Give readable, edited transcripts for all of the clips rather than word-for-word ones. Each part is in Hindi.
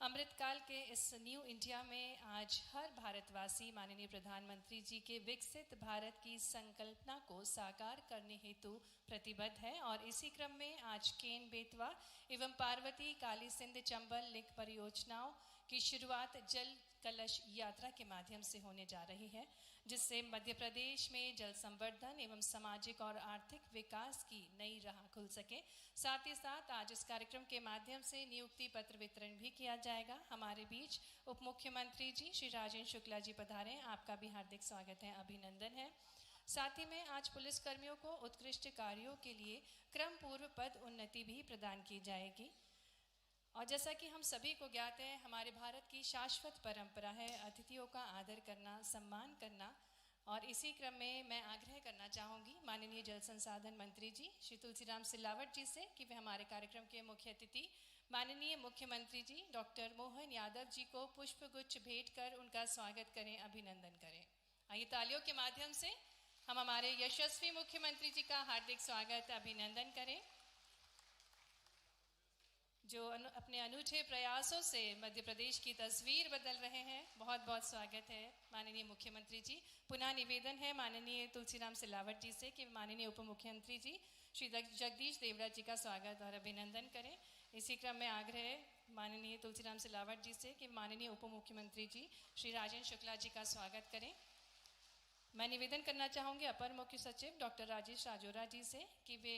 अमृतकाल के इस न्यू इंडिया में आज हर भारतवासी माननीय प्रधानमंत्री जी के विकसित भारत की संकल्पना को साकार करने हेतु प्रतिबद्ध है और इसी क्रम में आज केन बेतवा एवं पार्वती काली सिंध चंबल लिंक परियोजनाओं की शुरुआत जल कलश यात्रा के माध्यम से होने जा रही है, जिससे मध्य प्रदेश में जल संवर्धन एवं सामाजिक और आर्थिक विकास की नई राह खुल सके। साथ ही साथ आज इस कार्यक्रम के माध्यम से नियुक्ति पत्र वितरण भी किया जाएगा। हमारे बीच उप मुख्यमंत्री जी श्री राजेंद्र शुक्ला जी पधारे, आपका भी हार्दिक स्वागत है, अभिनंदन है। साथ ही में आज पुलिस कर्मियों को उत्कृष्ट कार्यों के लिए क्रम पूर्व पद उन्नति भी प्रदान की जाएगी। और जैसा कि हम सभी को ज्ञात है, हमारे भारत की शाश्वत परंपरा है अतिथियों का आदर करना, सम्मान करना। और इसी क्रम में मैं आग्रह करना चाहूँगी माननीय जल संसाधन मंत्री जी श्री तुलसीराम सिलावट जी से कि वे हमारे कार्यक्रम के मुख्य अतिथि माननीय मुख्यमंत्री जी डॉक्टर मोहन यादव जी को पुष्पगुच्छ भेंट कर उनका स्वागत करें, अभिनंदन करें। आइए तालियों के माध्यम से हम हमारे यशस्वी मुख्यमंत्री जी का हार्दिक स्वागत, अभिनंदन करें, जो अपने अनूठे प्रयासों से मध्य प्रदेश की तस्वीर बदल रहे हैं। बहुत बहुत स्वागत है माननीय मुख्यमंत्री जी। पुनः निवेदन है माननीय तुलसीराम सिलावट जी से कि माननीय उप मुख्यमंत्री जी श्री जगदीश देवड़ा जी का स्वागत और अभिनंदन करें। इसी क्रम में आग्रह है माननीय तुलसीराम सिलावट जी से कि माननीय उप मुख्यमंत्री जी श्री राजेंद्र शुक्ला जी का स्वागत करें। मैं निवेदन करना चाहूँगी अपर मुख्य सचिव डॉक्टर राजेश राजोरा जी से कि वे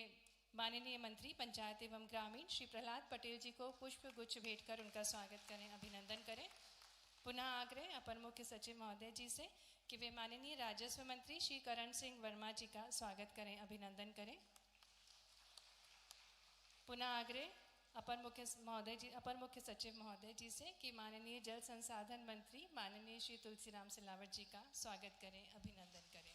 माननीय मंत्री पंचायत एवं ग्रामीण श्री प्रहलाद पटेल जी को पुष्प गुच्छ भेंट कर उनका स्वागत करें, अभिनंदन करें। पुनः आग्रह अपर मुख्य सचिव महोदय जी से कि वे माननीय राजस्व मंत्री श्री करण सिंह वर्मा जी का स्वागत करें, अभिनंदन करें। पुनः आग्रह अपर मुख्य सचिव महोदय जी से कि माननीय जल संसाधन मंत्री माननीय श्री तुलसीराम सिलावट जी का स्वागत करें, अभिनंदन करें।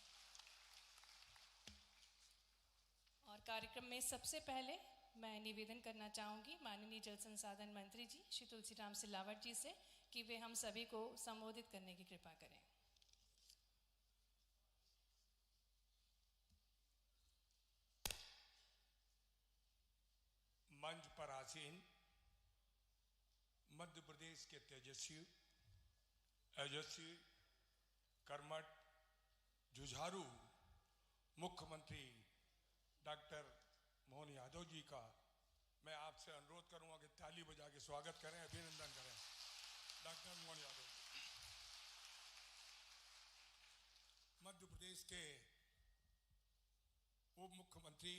और कार्यक्रम में सबसे पहले मैं निवेदन करना चाहूँगी माननीय जल संसाधन मंत्री जी श्री तुलसीराम सिलावट जी से कि वे हम सभी को संबोधित करने की कृपा करें। मंच पर आसीन मध्य प्रदेश के तेजस्वी, कर्मठ, जुझारू मुख्यमंत्री डॉक्टर मोहन यादव जी का मैं आपसे अनुरोध करूंगा कि ताली बजा के स्वागत करें, अभिनंदन करें। डॉक्टर मोहन यादव मध्य प्रदेश के उप मुख्यमंत्री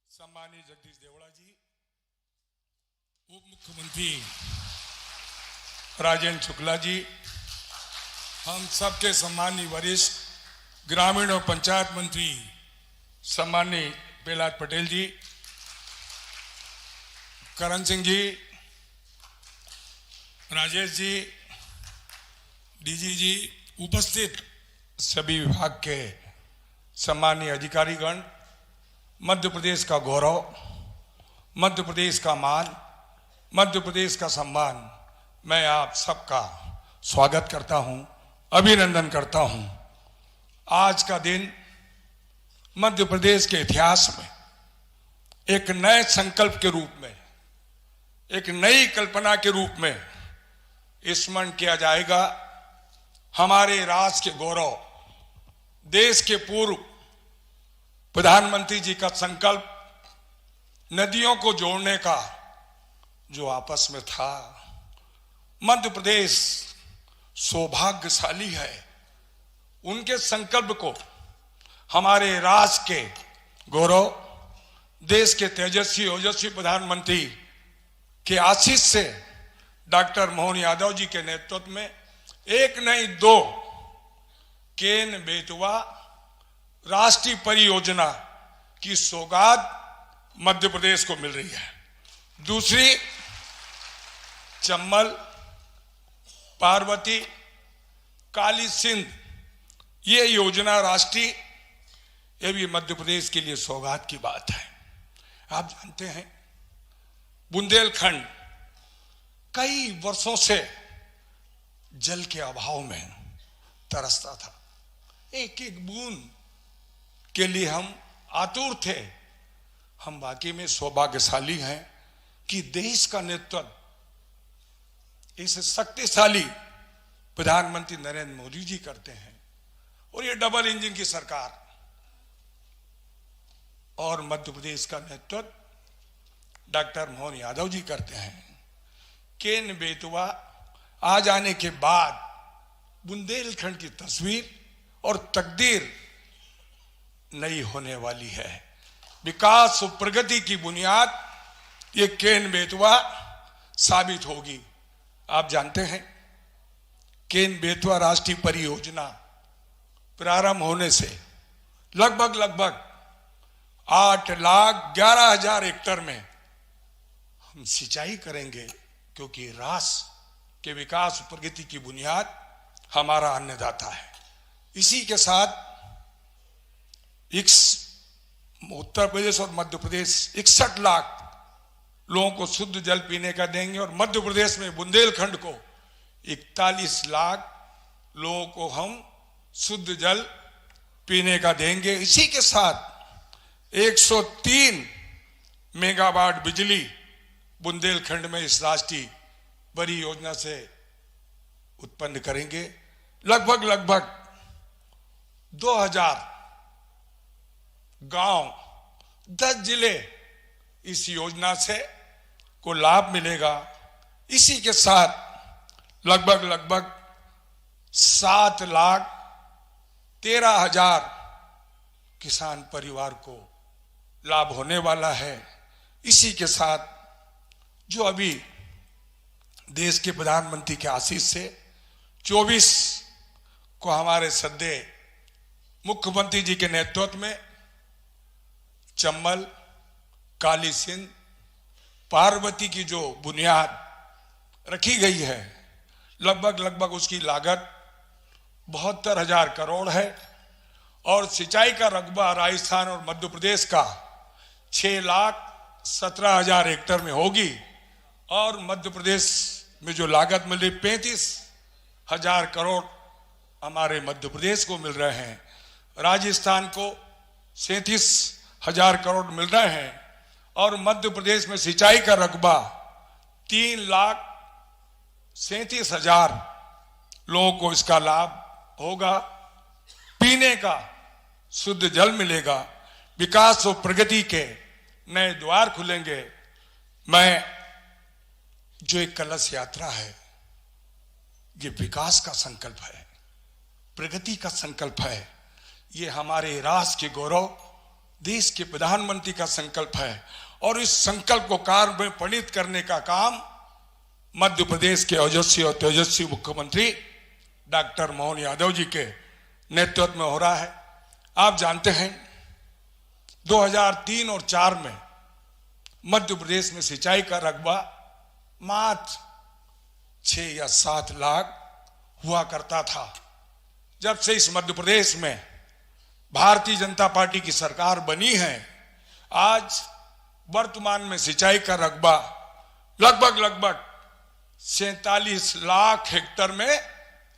सम्मानीय जगदीश देवड़ा जी, उप मुख्यमंत्री राजेंद्र शुक्ला जी, हम सबके सम्मानीय वरिष्ठ ग्रामीण और पंचायत मंत्री सम्मानीय प्रहलाद पटेल जी, करण सिंह जी, राजेश जी, डीजी जी, उपस्थित सभी विभाग के सम्मानीय अधिकारीगण, मध्य प्रदेश का गौरव, मध्य प्रदेश का मान, मध्य प्रदेश का सम्मान, मैं आप सबका स्वागत करता हूं, अभिनंदन करता हूं। आज का दिन मध्य प्रदेश के इतिहास में एक नए संकल्प के रूप में, एक नई कल्पना के रूप में स्मरण किया जाएगा। हमारे राष्ट्र के गौरव, देश के पूर्व प्रधानमंत्री जी का संकल्प नदियों को जोड़ने का जो आपस में था। मध्य प्रदेश सौभाग्यशाली है, उनके संकल्प को हमारे राष्ट्र के गौरव, देश के तेजस्वी ओजस्वी प्रधानमंत्री के आशीष से डॉक्टर मोहन यादव जी के नेतृत्व में एक नहीं दो केन बेतवा राष्ट्रीय परियोजना की सौगात मध्य प्रदेश को मिल रही है। दूसरी चंबल, पार्वती, काली सिंध, ये योजना राष्ट्रीय, ये भी मध्य प्रदेश के लिए सौगात की बात है। आप जानते हैं बुंदेलखंड कई वर्षों से जल के अभाव में तरसता था। एक एक बूंद के लिए हम आतुर थे। हम वाकई में सौभाग्यशाली हैं कि देश का नेतृत्व इसे शक्तिशाली प्रधानमंत्री नरेंद्र मोदी जी करते हैं, और ये डबल इंजन की सरकार और मध्य प्रदेश का नेतृत्व डॉक्टर मोहन यादव जी करते हैं। केन बेतवा आ जाने के बाद बुंदेलखंड की तस्वीर और तकदीर नई होने वाली है। विकास और प्रगति की बुनियाद ये केन बेतवा साबित होगी। आप जानते हैं, केन बेतवा राष्ट्रीय परियोजना प्रारंभ होने से लगभग 8,11,000 हेक्टेयर में हम सिंचाई करेंगे, क्योंकि राष्ट्र के विकास और प्रगति की बुनियाद हमारा अन्नदाता है। इसी के साथ उत्तर प्रदेश और मध्य प्रदेश 61 लाख लोगों को शुद्ध जल पीने का देंगे, और मध्य प्रदेश में बुंदेलखंड को 41 लाख लोगों को हम शुद्ध जल पीने का देंगे। इसी के साथ 103 मेगावाट बिजली बुंदेलखंड में इस राष्ट्रीय बड़ी योजना से उत्पन्न करेंगे। लगभग 2000 गांव, 10 जिले इस योजना से को लाभ मिलेगा। इसी के साथ लगभग 7,13,000 किसान परिवार को लाभ होने वाला है। इसी के साथ जो अभी देश के प्रधानमंत्री के आशीष से 24 को हमारे सद्य मुख्यमंत्री जी के नेतृत्व में चंबल, काली सिंध, पार्वती की जो बुनियाद रखी गई है, लगभग उसकी लागत 72,000 करोड़ है, और सिंचाई का रकबा राजस्थान और मध्य प्रदेश का 6,17,000 हेक्टेयर में होगी, और मध्य प्रदेश में जो लागत मिल रही 35,000 करोड़ हमारे मध्य प्रदेश को मिल रहे हैं। राजस्थान को 37,000 करोड़ मिल रहे हैं, और मध्य प्रदेश में सिंचाई का रकबा 3,37,000 लोगों को इसका लाभ होगा। पीने का शुद्ध जल मिलेगा, विकास और प्रगति के नए द्वार खुलेंगे। मैं जो एक कलश यात्रा है, ये विकास का संकल्प है, प्रगति का संकल्प है, ये हमारे राष्ट्र के गौरव, देश के प्रधानमंत्री का संकल्प है, और इस संकल्प को कार्य में परिणत करने का काम मध्य प्रदेश के ओजस्वी और तेजस्वी मुख्यमंत्री डॉक्टर मोहन यादव जी के नेतृत्व में हो रहा है। आप जानते हैं 2003 और 4 में मध्य प्रदेश में सिंचाई का रकबा मात्र 6 या 7 लाख हुआ करता था। जब से इस मध्य प्रदेश में भारतीय जनता पार्टी की सरकार बनी है, आज वर्तमान में सिंचाई का रकबा लगभग 47 लाख हेक्टेयर में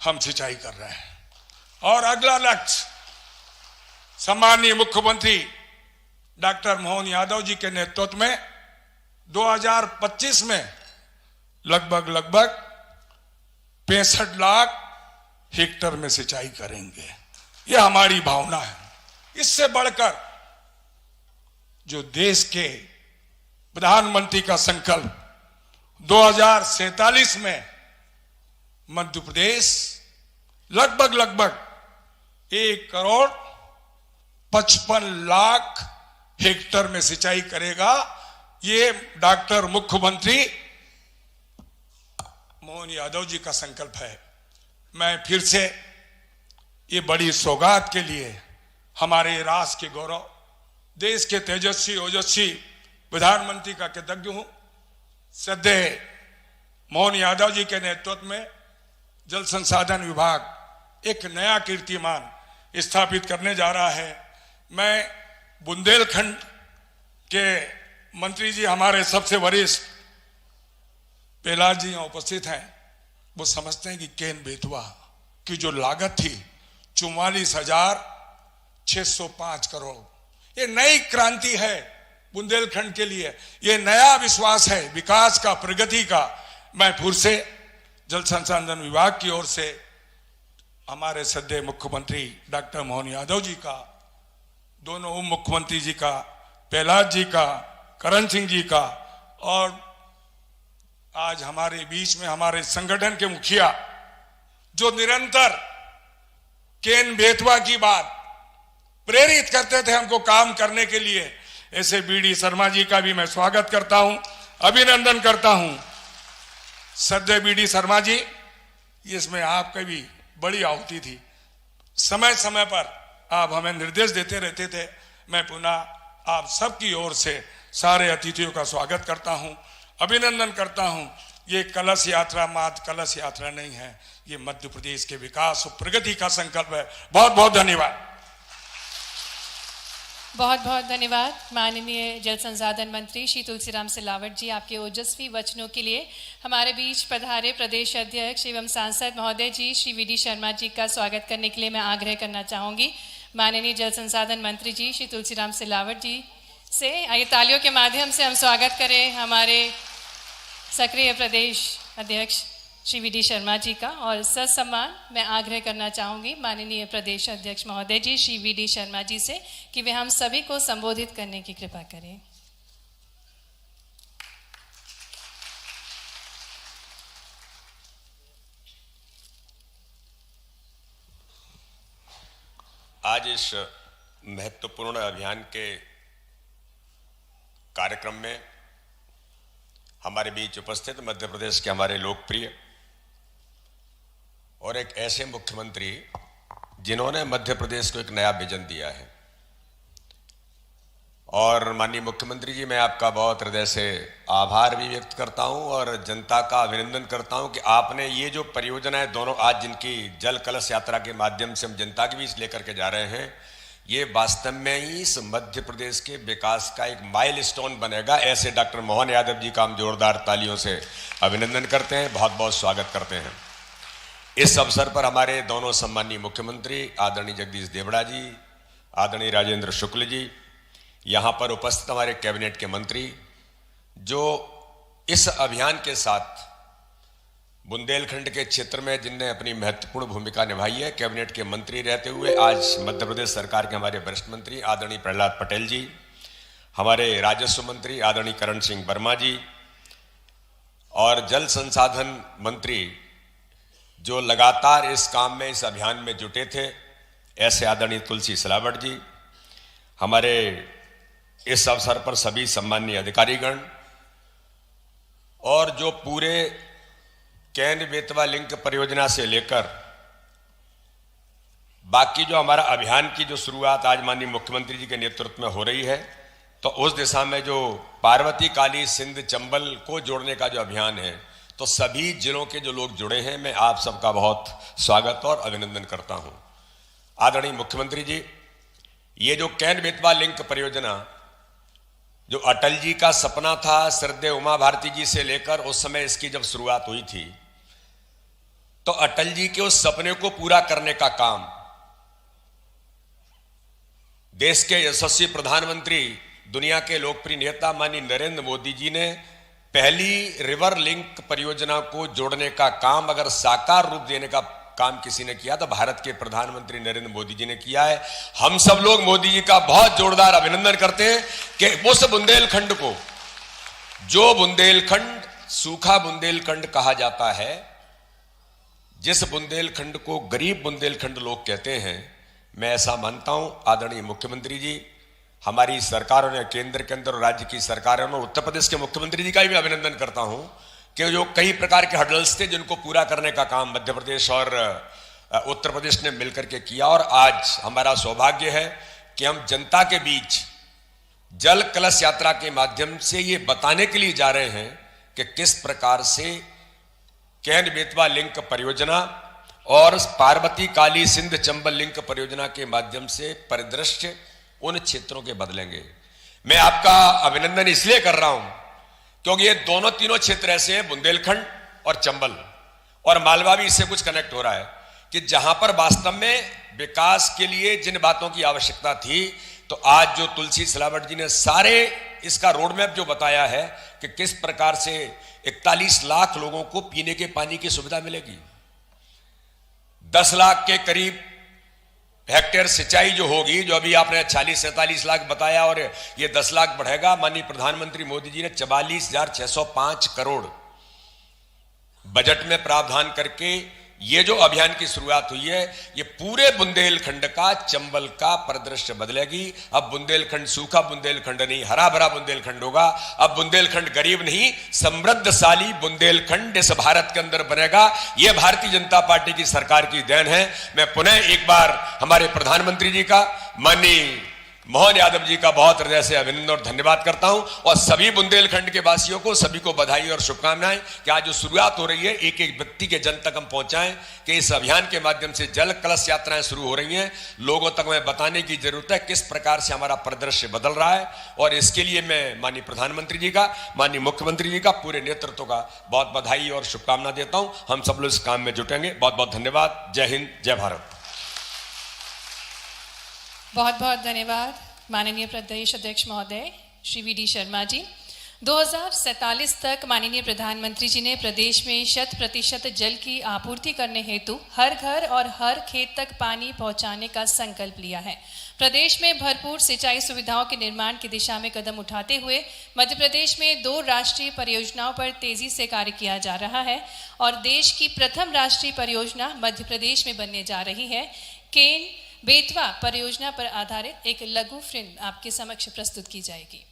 हम सिंचाई कर रहे हैं, और अगला लक्ष्य सम्माननीय मुख्यमंत्री डॉक्टर मोहन यादव जी के नेतृत्व में 2025 में लगभग 65 लाख हेक्टेयर में सिंचाई करेंगे। यह हमारी भावना है। इससे बढ़कर जो देश के प्रधानमंत्री का संकल्प 2047 में मध्य प्रदेश लगभग 1,55 लाख हेक्टेयर में सिंचाई करेगा। ये डॉक्टर मुख्यमंत्री मोहन यादव जी का संकल्प है। मैं फिर से ये बड़ी सौगात के लिए हमारे राष्ट्र के गौरव, देश के तेजस्वी ओजस्वी प्रधानमंत्री का कृतज्ञ हूं। सद्य मोहन यादव जी के नेतृत्व में जल संसाधन विभाग एक नया कीर्तिमान स्थापित करने जा रहा है। मैं बुंदेलखंड के मंत्री जी, हमारे सबसे वरिष्ठ प्रहलाद जी यहाँ उपस्थित हैं, वो समझते हैं कि केन बेतवा की जो लागत थी 44,605 करोड़, ये नई क्रांति है बुंदेलखंड के लिए, ये नया विश्वास है विकास का, प्रगति का। मैं फिर से जल संसाधन विभाग की ओर से हमारे सद्य मुख्यमंत्री डॉक्टर मोहन यादव जी का, दोनों उप मुख्यमंत्री जी का, प्रहलाद जी का, करण सिंह जी का, और आज हमारे बीच में हमारे संगठन के मुखिया जो निरंतर केन बेतवा की बात प्रेरित करते थे हमको काम करने के लिए, ऐसे बीडी शर्मा जी का भी मैं स्वागत करता हूं, अभिनंदन करता हूं। सद्य बीडी शर्मा जी, इसमें आपकी भी बड़ी आहुति थी, समय समय पर आप हमें निर्देश देते रहते थे। मैं पुनः आप सबकी ओर से सारे अतिथियों का स्वागत करता हूं, अभिनंदन करता हूं। ये कलश यात्रा मात्र कलश यात्रा नहीं है, ये मध्य प्रदेश के विकास और प्रगति का संकल्प है। बहुत बहुत धन्यवाद। बहुत बहुत धन्यवाद माननीय जल संसाधन मंत्री श्री तुलसीराम सिलावट जी, आपके ओजस्वी वचनों के लिए। हमारे बीच पधारे प्रदेश अध्यक्ष एवं सांसद महोदय जी श्री वीडी शर्मा जी का स्वागत करने के लिए मैं आग्रह करना चाहूँगी। माननीय जल संसाधन मंत्री जी श्री तुलसीराम सिलावट जी से आइए तालियों के माध्यम से हम स्वागत करें हमारे सक्रिय प्रदेश अध्यक्ष श्री वीडी शर्मा जी का। और ससम्मान मैं आग्रह करना चाहूँगी माननीय प्रदेश अध्यक्ष महोदय जी श्री वीडी शर्मा जी से कि वे हम सभी को संबोधित करने की कृपा करें। आज इस महत्वपूर्ण अभियान के कार्यक्रम में हमारे बीच उपस्थित मध्य प्रदेश के हमारे लोकप्रिय और एक ऐसे मुख्यमंत्री जिन्होंने मध्य प्रदेश को एक नया विजन दिया है। और माननीय मुख्यमंत्री जी, मैं आपका बहुत हृदय से आभार भी व्यक्त करता हूं और जनता का अभिनंदन करता हूं कि आपने ये जो परियोजनाएं दोनों आज जिनकी जल कलश यात्रा के माध्यम से हम जनता के बीच लेकर के जा रहे हैं, ये वास्तव में ही इस मध्य प्रदेश के विकास का एक माइलस्टोन बनेगा। ऐसे डॉक्टर मोहन यादव जी का हम जोरदार तालियों से अभिनंदन करते हैं, बहुत बहुत स्वागत करते हैं। इस अवसर पर हमारे दोनों सम्मानीय मुख्यमंत्री आदरणीय जगदीश देवड़ा जी, आदरणीय राजेंद्र शुक्ल जी, यहाँ पर उपस्थित हमारे कैबिनेट के मंत्री जो इस अभियान के साथ बुंदेलखंड के क्षेत्र में जिनने अपनी महत्वपूर्ण भूमिका निभाई है, कैबिनेट के मंत्री रहते हुए आज मध्य प्रदेश सरकार के हमारे वरिष्ठ मंत्री आदरणीय प्रहलाद पटेल जी, हमारे राजस्व मंत्री आदरणीय करण सिंह वर्मा जी, और जल संसाधन मंत्री जो लगातार इस काम में, इस अभियान में जुटे थे, ऐसे आदरणीय तुलसी सिलावट जी, हमारे इस अवसर पर सभी सम्मानीय अधिकारीगण, और जो पूरे केन बेतवा लिंक परियोजना से लेकर बाकी जो हमारा अभियान की जो शुरुआत आज माननीय मुख्यमंत्री जी के नेतृत्व में हो रही है, तो उस दिशा में जो पार्वती काली सिंध चंबल को जोड़ने का जो अभियान है, तो सभी जिलों के जो लोग जुड़े हैं, मैं आप सबका बहुत स्वागत और अभिनंदन करता हूं। आदरणीय मुख्यमंत्री जी, ये जो केन बेतवा लिंक परियोजना जो अटल जी का सपना था, श्रद्धेय उमा भारती जी से लेकर उस समय इसकी जब शुरुआत हुई थी, तो अटल जी के उस सपने को पूरा करने का काम देश के यशस्वी प्रधानमंत्री, दुनिया के लोकप्रिय नेता माननीय नरेंद्र मोदी जी ने पहली रिवर लिंक परियोजना को जोड़ने का काम अगर साकार रूप देने का काम किसी ने किया तो भारत के प्रधानमंत्री नरेंद्र मोदी जी ने किया है। हम सब लोग मोदी जी का बहुत जोरदार अभिनंदन करते हैं कि उस बुंदेलखंड को, जो बुंदेलखंड सूखा बुंदेलखंड कहा जाता है, जिस बुंदेलखंड को गरीब बुंदेलखंड लोग कहते हैं, मैं ऐसा मानता हूं आदरणीय मुख्यमंत्री जी, हमारी सरकारों ने, केंद्र के अंदर राज्य की सरकारों ने, उत्तर प्रदेश के मुख्यमंत्री जी का भी अभिनंदन करता हूं कि जो कई प्रकार के हर्डल्स थे जिनको पूरा करने का काम मध्य प्रदेश और उत्तर प्रदेश ने मिलकर के किया। और आज हमारा सौभाग्य है कि हम जनता के बीच जल कलश यात्रा के माध्यम से ये बताने के लिए जा रहे हैं कि किस प्रकार से केन बेतवा लिंक परियोजना और पार्वती काली सिंध चंबल लिंक परियोजना के माध्यम से परिदृश्य उन क्षेत्रों के बदलेंगे। मैं आपका अभिनंदन इसलिए कर रहा हूं क्योंकि ये दोनों तीनों क्षेत्र ऐसे हैं, बुंदेलखंड और चंबल और मालवा भी इससे कुछ कनेक्ट हो रहा है, कि जहां पर वास्तव में विकास के लिए जिन बातों की आवश्यकता थी, तो आज जो तुलसी सिलावट जी ने सारे इसका रोड मैप जो बताया है कि किस प्रकार से 41 लाख लोगों को पीने के पानी की सुविधा मिलेगी। 10 लाख के करीब हेक्टेयर सिंचाई जो होगी, जो अभी आपने 40-47 लाख बताया, और ये 10 लाख बढ़ेगा। माननीय प्रधानमंत्री मोदी जी ने 44,605 करोड़ बजट में प्रावधान करके ये जो अभियान की शुरुआत हुई है, ये पूरे बुंदेलखंड का, चंबल का परिदृश्य बदलेगी। अब बुंदेलखंड सूखा बुंदेलखंड नहीं, हरा भरा बुंदेलखंड होगा। अब बुंदेलखंड गरीब नहीं, समृद्धशाली बुंदेलखंड इस भारत के अंदर बनेगा। यह भारतीय जनता पार्टी की सरकार की देन है। मैं पुनः एक बार हमारे प्रधानमंत्री जी का, माननीय मोहन यादव जी का बहुत हृदय से अभिनंदन और धन्यवाद करता हूं, और सभी बुंदेलखंड के वासियों को, सभी को बधाई और शुभकामनाएं कि आज जो शुरुआत हो रही है, एक एक व्यक्ति के जन तक हम पहुंचाएं कि इस अभियान के माध्यम से जल कलश यात्राएं शुरू हो रही हैं। लोगों तक हमें बताने की जरूरत है किस प्रकार से हमारा परिदृश्य बदल रहा है, और इसके लिए मैं माननीय प्रधानमंत्री जी का, माननीय मुख्यमंत्री जी का, पूरे नेतृत्व का बहुत बधाई और शुभकामना देता हूं। हम सब लोग इस काम में जुटेंगे। बहुत बहुत धन्यवाद। जय हिंद, जय भारत। बहुत बहुत धन्यवाद माननीय प्रदेश अध्यक्ष महोदय श्री वी.डी. शर्मा जी। 2047 तक माननीय प्रधानमंत्री जी ने प्रदेश में 100% जल की आपूर्ति करने हेतु हर घर और हर खेत तक पानी पहुंचाने का संकल्प लिया है। प्रदेश में भरपूर सिंचाई सुविधाओं के निर्माण की दिशा में कदम उठाते हुए मध्य प्रदेश में 2 राष्ट्रीय परियोजनाओं पर तेजी से कार्य किया जा रहा है, और देश की प्रथम राष्ट्रीय परियोजना मध्य प्रदेश में बनने जा रही है। केन बेतवा परियोजना पर आधारित एक लघु फिल्म आपके समक्ष प्रस्तुत की जाएगी।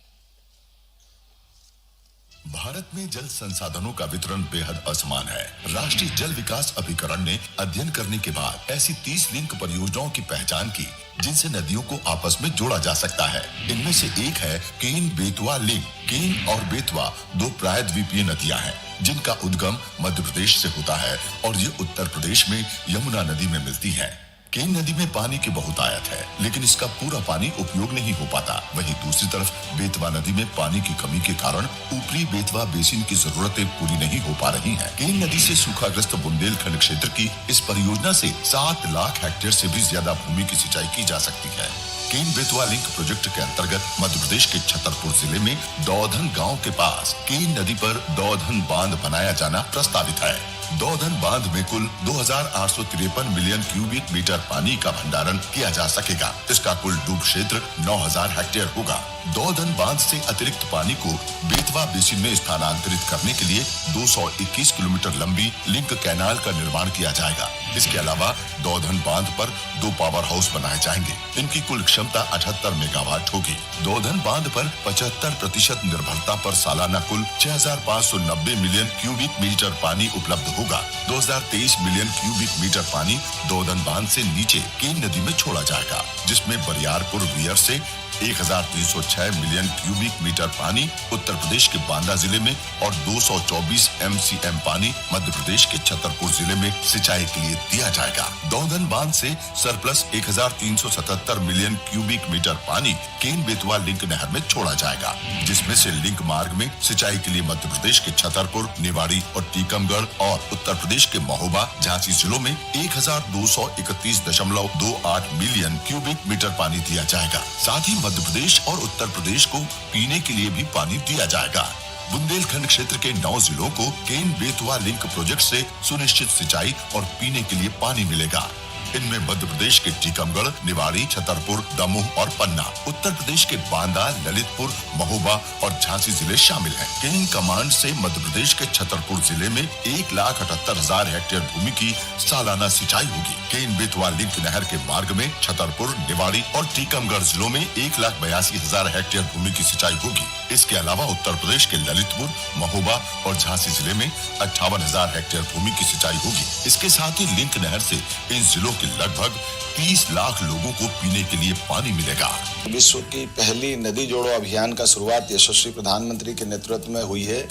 भारत में जल संसाधनों का वितरण बेहद असमान है। राष्ट्रीय जल विकास अभिकरण ने अध्ययन करने के बाद ऐसी 30 लिंक परियोजनाओं की पहचान की जिनसे नदियों को आपस में जोड़ा जा सकता है। इनमें से एक है केन बेतवा लिंक। केन और बेतवा 2 प्रायद्वीपीय नदियां हैं जिनका उद्गम मध्य प्रदेश से होता है, और ये उत्तर प्रदेश में यमुना नदी में मिलती है। केन नदी में पानी की बहुतायत है, लेकिन इसका पूरा पानी उपयोग नहीं हो पाता। वहीं दूसरी तरफ बेतवा नदी में पानी की कमी के कारण ऊपरी बेतवा बेसिन की जरूरतें पूरी नहीं हो पा रही हैं। केन नदी से सूखाग्रस्त बुंदेलखंड क्षेत्र की इस परियोजना से 7 लाख हेक्टेयर से भी ज्यादा भूमि की सिंचाई की जा सकती है। केन बेतवा लिंक प्रोजेक्ट के अंतर्गत मध्य प्रदेश के छतरपुर जिले में दौधन गांव के पास केन नदी पर दौधन बांध बनाया जाना प्रस्तावित है। दौधन बांध में कुल 2,853 मिलियन क्यूबिक मीटर पानी का भंडारण किया जा सकेगा। इसका कुल डूब क्षेत्र 9,000 हेक्टेयर होगा। दौधन बांध से अतिरिक्त पानी को बेतवा बेसिन में स्थानांतरित करने के लिए 221 किलोमीटर लंबी लिंक कैनाल का निर्माण किया जाएगा। इसके अलावा दौधन बांध पर 2 पावर हाउस बनाए जाएंगे। इनकी कुल क्षमता 78 मेगावाट होगी। दौधन बांध पर 75% निर्भरता पर सालाना कुल 6,590 मिलियन क्यूबिक मीटर पानी उपलब्ध होगा। 2,023 मिलियन क्यूबिक मीटर पानी दौधन बांध से नीचे केन नदी में छोड़ा जाएगा, जिसमें बरियारपुर वियर से 1,306 मिलियन क्यूबिक मीटर पानी उत्तर प्रदेश के बांदा जिले में और 224 MCM पानी मध्य प्रदेश के छतरपुर जिले में सिंचाई के लिए दिया जाएगा। दौधन बांध से सरप्लस 1,377 मिलियन क्यूबिक मीटर पानी केन बेतवा लिंक नहर में छोड़ा जाएगा, जिसमें से लिंक मार्ग में सिंचाई के लिए मध्य प्रदेश के छतरपुर, निवाड़ी और टीकमगढ़ और उत्तर प्रदेश के महोबा, झांसी जिलों में 1,231.28 मिलियन क्यूबिक मीटर पानी दिया जाएगा। साथ ही मध्य प्रदेश और उत्तर प्रदेश को पीने के लिए भी पानी दिया जाएगा। बुंदेलखंड क्षेत्र के 9 जिलों को केन बेतवा लिंक प्रोजेक्ट से सुनिश्चित सिंचाई और पीने के लिए पानी मिलेगा। इनमें मध्य प्रदेश के टीकमगढ़, निवाड़ी, छतरपुर, दमोह और पन्ना, उत्तर प्रदेश के बांदा, ललितपुर, महोबा और झांसी जिले शामिल हैं। केन कमांड से मध्य प्रदेश के छतरपुर जिले में 1,78,000 हेक्टेयर भूमि की सालाना सिंचाई होगी। केन बेतवा लिंक नहर के मार्ग में छतरपुर, निवाड़ी और टीकमगढ़ जिलों में 1,82,000 हेक्टेयर भूमि की सिंचाई होगी। इसके अलावा उत्तर प्रदेश के ललितपुर, महोबा और झांसी जिले में 58,000 हेक्टेयर भूमि की सिंचाई होगी। इसके साथ ही लिंक नहर से इन जिलों लगभग 30 लाख लोगों को पीने के लिए पानी मिलेगा। विश्व की पहली नदी जोड़ो अभियान का शुरुआत यशस्वी प्रधानमंत्री के नेतृत्व में हुई है।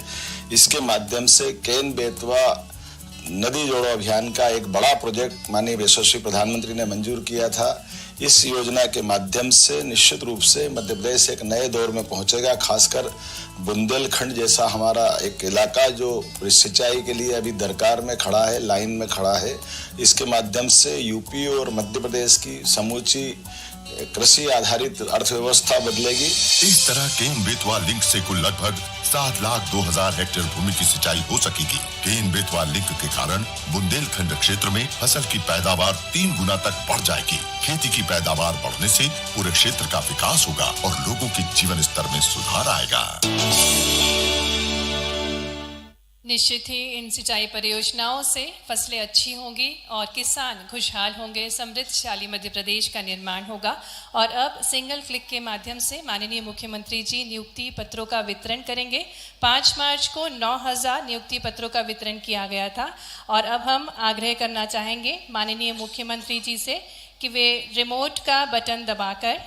इसके माध्यम से केन बेतवा नदी जोड़ो अभियान का एक बड़ा प्रोजेक्ट माननीय यशस्वी प्रधानमंत्री ने मंजूर किया था। इस योजना के माध्यम से निश्चित रूप से मध्य प्रदेश एक नए दौर में पहुंचेगा। खासकर बुंदेलखंड जैसा हमारा एक इलाका जो सिंचाई के लिए अभी दरकार में खड़ा है, लाइन में खड़ा है, इसके माध्यम से यूपी और मध्य प्रदेश की समूची कृषि आधारित अर्थव्यवस्था बदलेगी। इस तरह केन बेतवा लिंक से कुल लगभग 7,02,000 हेक्टेयर भूमि की सिंचाई हो सकेगी। केन बेतवा लिंक के कारण बुंदेलखंड क्षेत्र में फसल की पैदावार 3 गुना तक बढ़ जाएगी। खेती की पैदावार बढ़ने से पूरे क्षेत्र का विकास होगा और लोगों के जीवन स्तर में सुधार आएगा। निश्चित ही इन सिंचाई परियोजनाओं से फसलें अच्छी होंगी और किसान खुशहाल होंगे, समृद्धशाली मध्य प्रदेश का निर्माण होगा। और अब सिंगल क्लिक के माध्यम से माननीय मुख्यमंत्री जी नियुक्ति पत्रों का वितरण करेंगे। 5 मार्च को 9,000 नियुक्ति पत्रों का वितरण किया गया था और अब हम आग्रह करना चाहेंगे माननीय मुख्यमंत्री जी से कि वे रिमोट का बटन दबाकर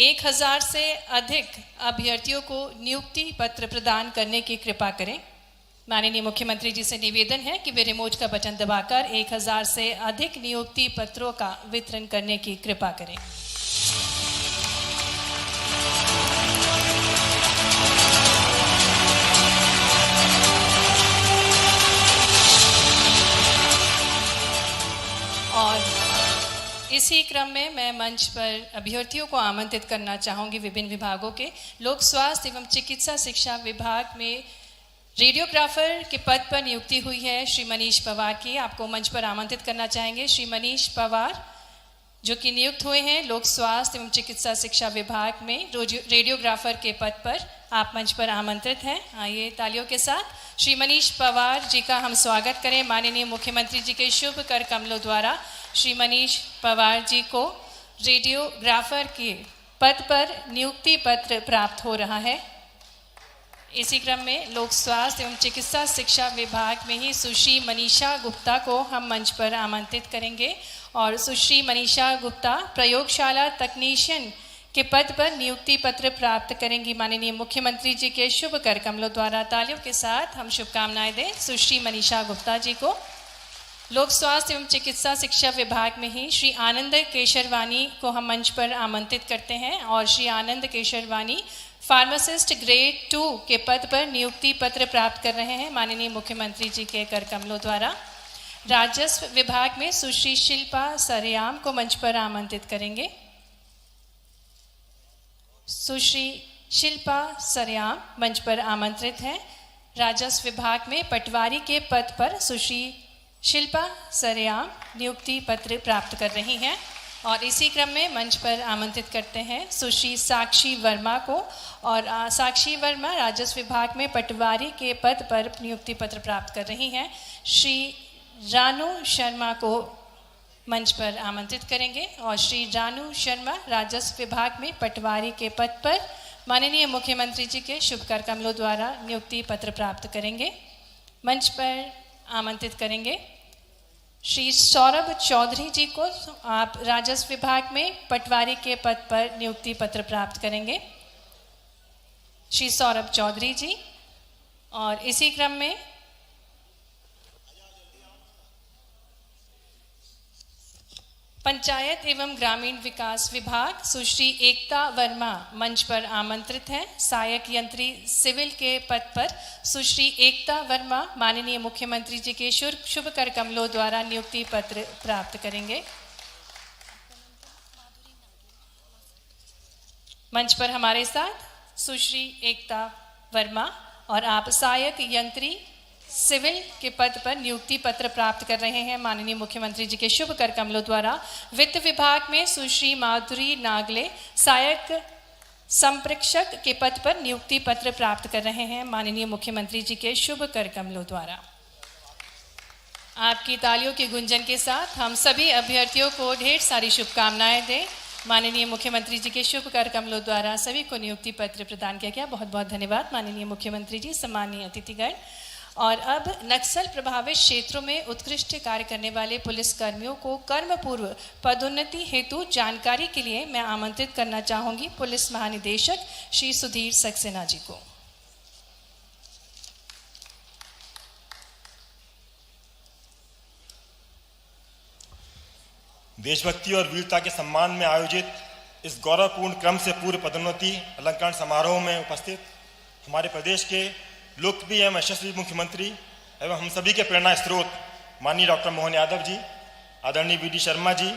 1,000 से अधिक अभ्यर्थियों को नियुक्ति पत्र प्रदान करने की कृपा करें। माननीय मुख्यमंत्री जी से निवेदन है कि वे रिमोट का बटन दबाकर 1,000 से अधिक नियुक्ति पत्रों का वितरण करने की कृपा करें। और इसी क्रम में मैं मंच पर अभ्यर्थियों को आमंत्रित करना चाहूंगी। विभिन्न विभागों के लोक स्वास्थ्य एवं चिकित्सा शिक्षा विभाग में रेडियोग्राफर के पद पर नियुक्ति हुई है श्री मनीष पवार की। आपको मंच पर आमंत्रित करना चाहेंगे श्री मनीष पवार जो कि नियुक्त हुए हैं लोक स्वास्थ्य एवं चिकित्सा शिक्षा विभाग में रेडियोग्राफर के पद पर। आप मंच पर आमंत्रित हैं। आइए तालियों के साथ श्री मनीष पवार जी का हम स्वागत करें। माननीय मुख्यमंत्री जी के शुभ कर कमलों द्वारा श्री मनीष पवार जी को रेडियोग्राफर के पद पर नियुक्ति पत्र प्राप्त हो रहा है। इसी क्रम में लोक स्वास्थ्य एवं चिकित्सा शिक्षा विभाग में ही सुश्री मनीषा गुप्ता को हम मंच पर आमंत्रित करेंगे और सुश्री मनीषा गुप्ता प्रयोगशाला तकनीशियन के पद पर नियुक्ति पत्र प्राप्त करेंगी। माननीय मुख्यमंत्री जी के शुभ कर कमलों द्वारा तालियों के साथ हम शुभकामनाएं दें सुश्री मनीषा गुप्ता जी को। लोक स्वास्थ्य एवं चिकित्सा शिक्षा विभाग में ही श्री आनंद केशरवानी को हम मंच पर आमंत्रित करते हैं और श्री आनंद केशरवानी फार्मासिस्ट ग्रेड 2 के पद पर नियुक्ति पत्र प्राप्त कर रहे हैं माननीय मुख्यमंत्री जी के कर कमलों द्वारा। राजस्व विभाग में सुश्री शिल्पा सरयाम को मंच पर आमंत्रित करेंगे। सुश्री शिल्पा सरयाम मंच पर आमंत्रित हैं। राजस्व विभाग में पटवारी के पद पर सुश्री शिल्पा सरयाम नियुक्ति पत्र प्राप्त कर रही हैं और इसी क्रम में मंच पर आमंत्रित करते हैं सुश्री साक्षी वर्मा को। और साक्षी वर्मा राजस्व विभाग में पटवारी के पद पर नियुक्ति पत्र प्राप्त कर रही हैं। श्री रानू शर्मा को मंच पर आमंत्रित करेंगे और श्री रानू शर्मा राजस्व विभाग में पटवारी के पद पर माननीय मुख्यमंत्री जी के शुभ कर कमलों द्वारा नियुक्ति पत्र प्राप्त करेंगे। मंच पर आमंत्रित करेंगे श्री सौरभ चौधरी जी को। आप राजस्व विभाग में पटवारी के पद पर नियुक्ति पत्र प्राप्त करेंगे श्री सौरभ चौधरी जी। और इसी क्रम में पंचायत एवं ग्रामीण विकास विभाग सुश्री एकता वर्मा मंच पर आमंत्रित हैं। सहायक यंत्री सिविल के पद पर सुश्री एकता वर्मा माननीय मुख्यमंत्री जी के शुभ कर कमलों द्वारा नियुक्ति पत्र प्राप्त करेंगे। मंच पर हमारे साथ सुश्री एकता वर्मा और आप सहायक यंत्री सिविल के पद पर नियुक्ति पत्र प्राप्त कर रहे हैं माननीय मुख्यमंत्री जी के शुभ कर कमलों द्वारा। वित्त विभाग में सुश्री माधुरी नागले सहायक संप्रेक्षक के पद पर नियुक्ति पत्र प्राप्त कर रहे हैं माननीय मुख्यमंत्री जी के शुभ कर कमलों द्वारा। आपकी तालियों की गुंजन के साथ हम सभी अभ्यर्थियों को ढेर सारी शुभकामनाएं दें। माननीय मुख्यमंत्री जी के शुभ कर कमलों द्वारा सभी को नियुक्ति पत्र प्रदान किया गया। बहुत बहुत धन्यवाद माननीय मुख्यमंत्री जी, सम्मानीय अतिथिगण। और अब नक्सल प्रभावित क्षेत्रों में उत्कृष्ट कार्य करने वाले पुलिस कर्मियों को कर्म पूर्व पदोन्नति हेतु जानकारी के लिए मैं आमंत्रित करना चाहूंगी पुलिस महानिदेशक श्री सुधीर सक्सेना जी को। देशभक्ति और वीरता के सम्मान में आयोजित इस गौरवपूर्ण क्रम से पूर्व पदोन्नति अलंकरण समारोह में उपस्थित हमारे प्रदेश के लोकप्रिय एवं यशस्वी मुख्यमंत्री एवं हम सभी के प्रेरणा स्रोत माननीय डॉक्टर मोहन यादव जी, आदरणीय वी.डी. शर्मा जी,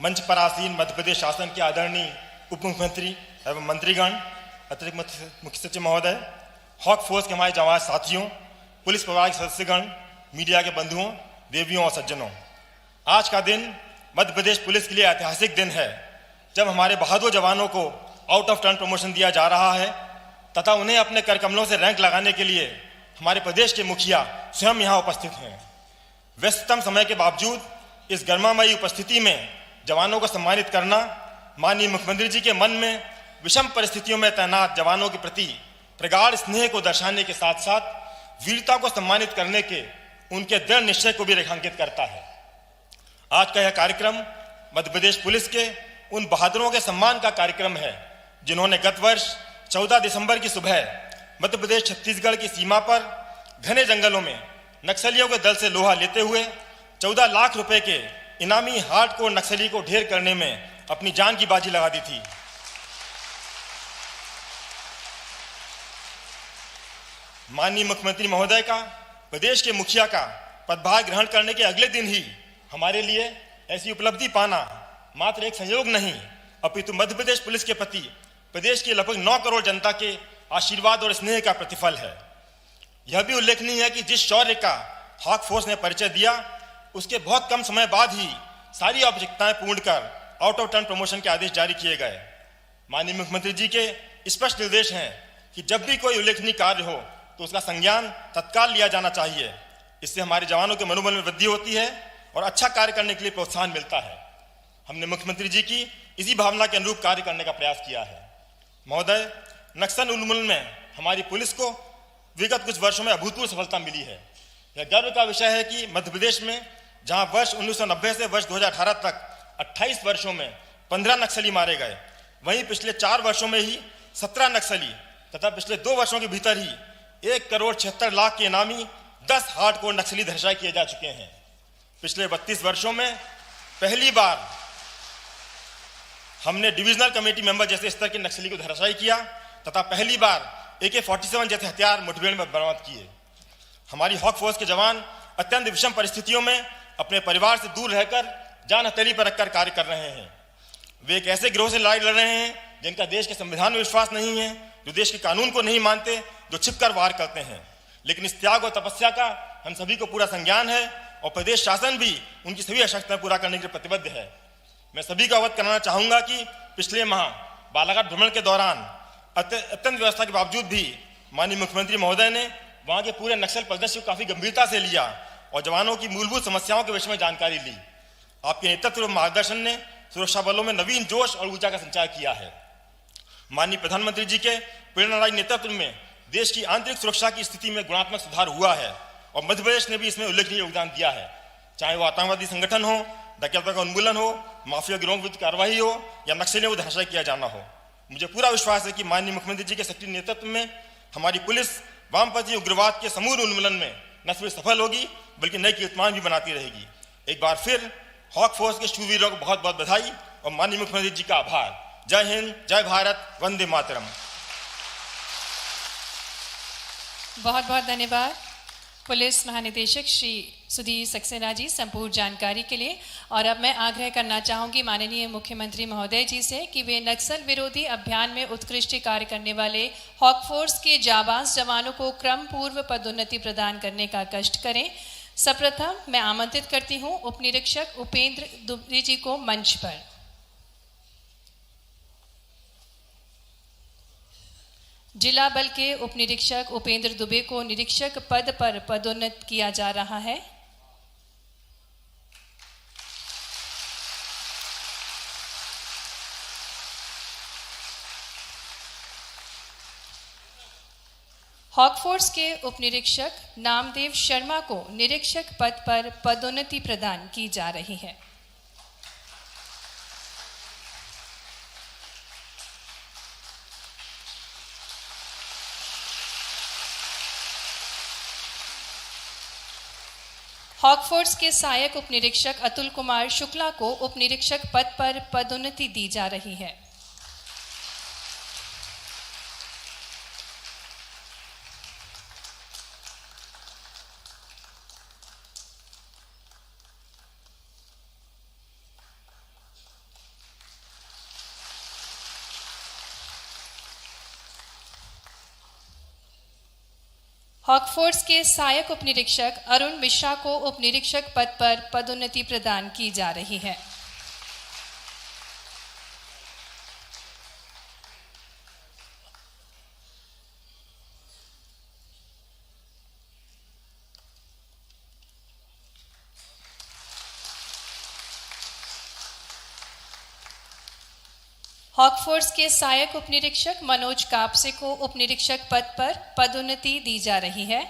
मंच पर आसीन मध्य प्रदेश शासन के आदरणीय उप मुख्यमंत्री एवं मंत्रीगण, अतिरिक्त मुख्य सचिव महोदय, हॉक फोर्स के हमारे जवान साथियों, पुलिस परिवार के सदस्यगण, मीडिया के बंधुओं, देवियों और सज्जनों, आज का दिन मध्य प्रदेश पुलिस के लिए ऐतिहासिक दिन है, जब हमारे बहादुर जवानों को आउट ऑफ टर्न प्रमोशन दिया जा रहा है तथा उन्हें अपने कर कमलों से रैंक लगाने के लिए हमारे प्रदेश के मुखिया स्वयं यहाँ उपस्थित हैं। व्यस्ततम समय के बावजूद इस गर्मामयी उपस्थिति में जवानों को सम्मानित करना माननीय मुख्यमंत्री जी के मन में विषम परिस्थितियों में तैनात जवानों के प्रति प्रगाढ़ स्नेह को दर्शाने के साथ साथ वीरता को सम्मानित करने के उनके दृढ़ निश्चय को भी रेखांकित करता है। आज का यह कार्यक्रम मध्य प्रदेश पुलिस के उन बहादुरों के सम्मान का कार्यक्रम है जिन्होंने गत वर्ष 14 दिसंबर की सुबह मध्य प्रदेश छत्तीसगढ़ की सीमा पर घने जंगलों में नक्सलियों के दल से लोहा लेते हुए 14 लाख रुपए के इनामी हार्डकोर नक्सली को ढेर करने में अपनी जान की बाजी लगा दी थी। माननीय मुख्यमंत्री महोदय का प्रदेश के मुखिया का पदभार ग्रहण करने के अगले दिन ही हमारे लिए ऐसी उपलब्धि पाना मात्र एक संयोग नहीं, अपितु मध्य प्रदेश पुलिस के प्रति प्रदेश के लगभग 9 करोड़ जनता के आशीर्वाद और स्नेह का प्रतिफल है। यह भी उल्लेखनीय है कि जिस शौर्य का हॉक फोर्स ने परिचय दिया, उसके बहुत कम समय बाद ही सारी आवश्यकताएं पूर्ण कर आउट ऑफ टर्न प्रमोशन के आदेश जारी किए गए। माननीय मुख्यमंत्री जी के स्पष्ट निर्देश हैं कि जब भी कोई उल्लेखनीय कार्य हो तो उसका संज्ञान तत्काल लिया जाना चाहिए। इससे हमारे जवानों के मनोबल में वृद्धि होती है और अच्छा कार्य करने के लिए प्रोत्साहन मिलता है। हमने मुख्यमंत्री जी की इसी भावना के अनुरूप कार्य करने का प्रयास किया है। महोदय, नक्सल उन्मूलन में हमारी पुलिस को विगत कुछ वर्षों में अभूतपूर्व सफलता मिली है। यह गर्व का विषय है कि मध्य प्रदेश में जहां वर्ष 1990 से वर्ष 2018 तक 28 वर्षों में 15 नक्सली मारे गए, वहीं पिछले 4 वर्षों में ही 17 नक्सली तथा पिछले 2 वर्षों के भीतर ही 1 करोड़ 76 लाख के इनामी 10 हार्डकोर नक्सली धराशायी किए जा चुके हैं। पिछले 32 वर्षों में पहली बार हमने डिविजनल कमेटी मेंबर जैसे स्तर के नक्सली को धराशायी किया तथा पहली बार AK-47 जैसे हथियार मुठभेड़ में बरामद किए। हमारी हॉक फोर्स के जवान अत्यंत विषम परिस्थितियों में अपने परिवार से दूर रहकर जान हथेली पर रखकर कार्य कर रहे हैं। वे एक ऐसे गिरोह से लड़ाई लड़ रहे हैं जिनका देश के संविधान में विश्वास नहीं है, जो देश के कानून को नहीं मानते, जो छिपकर वार करते हैं। लेकिन इस त्याग और तपस्या का हम सभी को पूरा संज्ञान है और प्रदेश शासन भी उनकी सभी आवश्यकताएं पूरा करने के लिए प्रतिबद्ध है। मैं सभी को अवगत कराना चाहूंगा कि पिछले माह बालाघाट भ्रमण के दौरान अत्यंत व्यवस्था के बावजूद भी माननीय मुख्यमंत्री महोदय ने वहां के पूरे नक्सल परिदृश्य को काफी गंभीरता से लिया और जवानों की मूलभूत समस्याओं के विषय में जानकारी ली। आपके नेतृत्व और मार्गदर्शन ने सुरक्षा बलों में नवीन जोश और ऊर्जा का संचार किया है। माननीय प्रधानमंत्री जी के प्रेरणादायी नेतृत्व में देश की आंतरिक सुरक्षा की स्थिति में गुणात्मक सुधार हुआ है और मध्य प्रदेश ने भी इसमें उल्लेखनीय योगदान दिया है। चाहे वो आतंकवादी संगठन हो, डकैतों का उन्मूलन हो, माफिया गिरोह विरुद्ध कार्रवाई हो या नक्सलियों को धराशायी किया जाना हो। मुझे पूरा विश्वास है कि माननीय मुख्यमंत्री जी के सक्रिय नेतृत्व में हमारी पुलिस वामपंथी उग्रवाद के समूल उन्मूलन में न सिर्फ सफल होगी बल्कि नए कीर्तिमान भी बनाती रहेगी। एक बार फिर हॉक फोर्स के शूरवीरों को बहुत बहुत बधाई और माननीय मुख्यमंत्री जी का आभार। जय हिंद, जय भारत, वंदे मातरम। बहुत बहुत धन्यवाद पुलिस महानिदेशक श्री सुधीर सक्सेना जी संपूर्ण जानकारी के लिए। और अब मैं आग्रह करना चाहूंगी माननीय मुख्यमंत्री महोदय जी से कि वे नक्सल विरोधी अभियान में उत्कृष्ट कार्य करने वाले हॉक फोर्स के जाबाज जवानों को क्रम पूर्व पदोन्नति प्रदान करने का कष्ट करें। सर्वप्रथम मैं आमंत्रित करती हूं उप निरीक्षक उपेंद्र दुबे जी को मंच पर। जिला बल के उप निरीक्षक उपेंद्र दुबे को निरीक्षक पद पर पदोन्नत किया जा रहा है। हॉक फोर्स के उप निरीक्षक नामदेव शर्मा को निरीक्षक पद पर पदोन्नति प्रदान की जा रही है। हॉक फोर्स के सहायक उप निरीक्षक अतुल कुमार शुक्ला को उप निरीक्षक पद पर पदोन्नति दी जा रही है। हॉक फोर्स के सहायक उपनिरीक्षक अरुण मिश्रा को उपनिरीक्षक पद पर पदोन्नति प्रदान की जा रही है। हॉक फोर्स के सहायक उपनिरीक्षक मनोज कापसे को उपनिरीक्षक पद पर पदोन्नति दी जा रही है।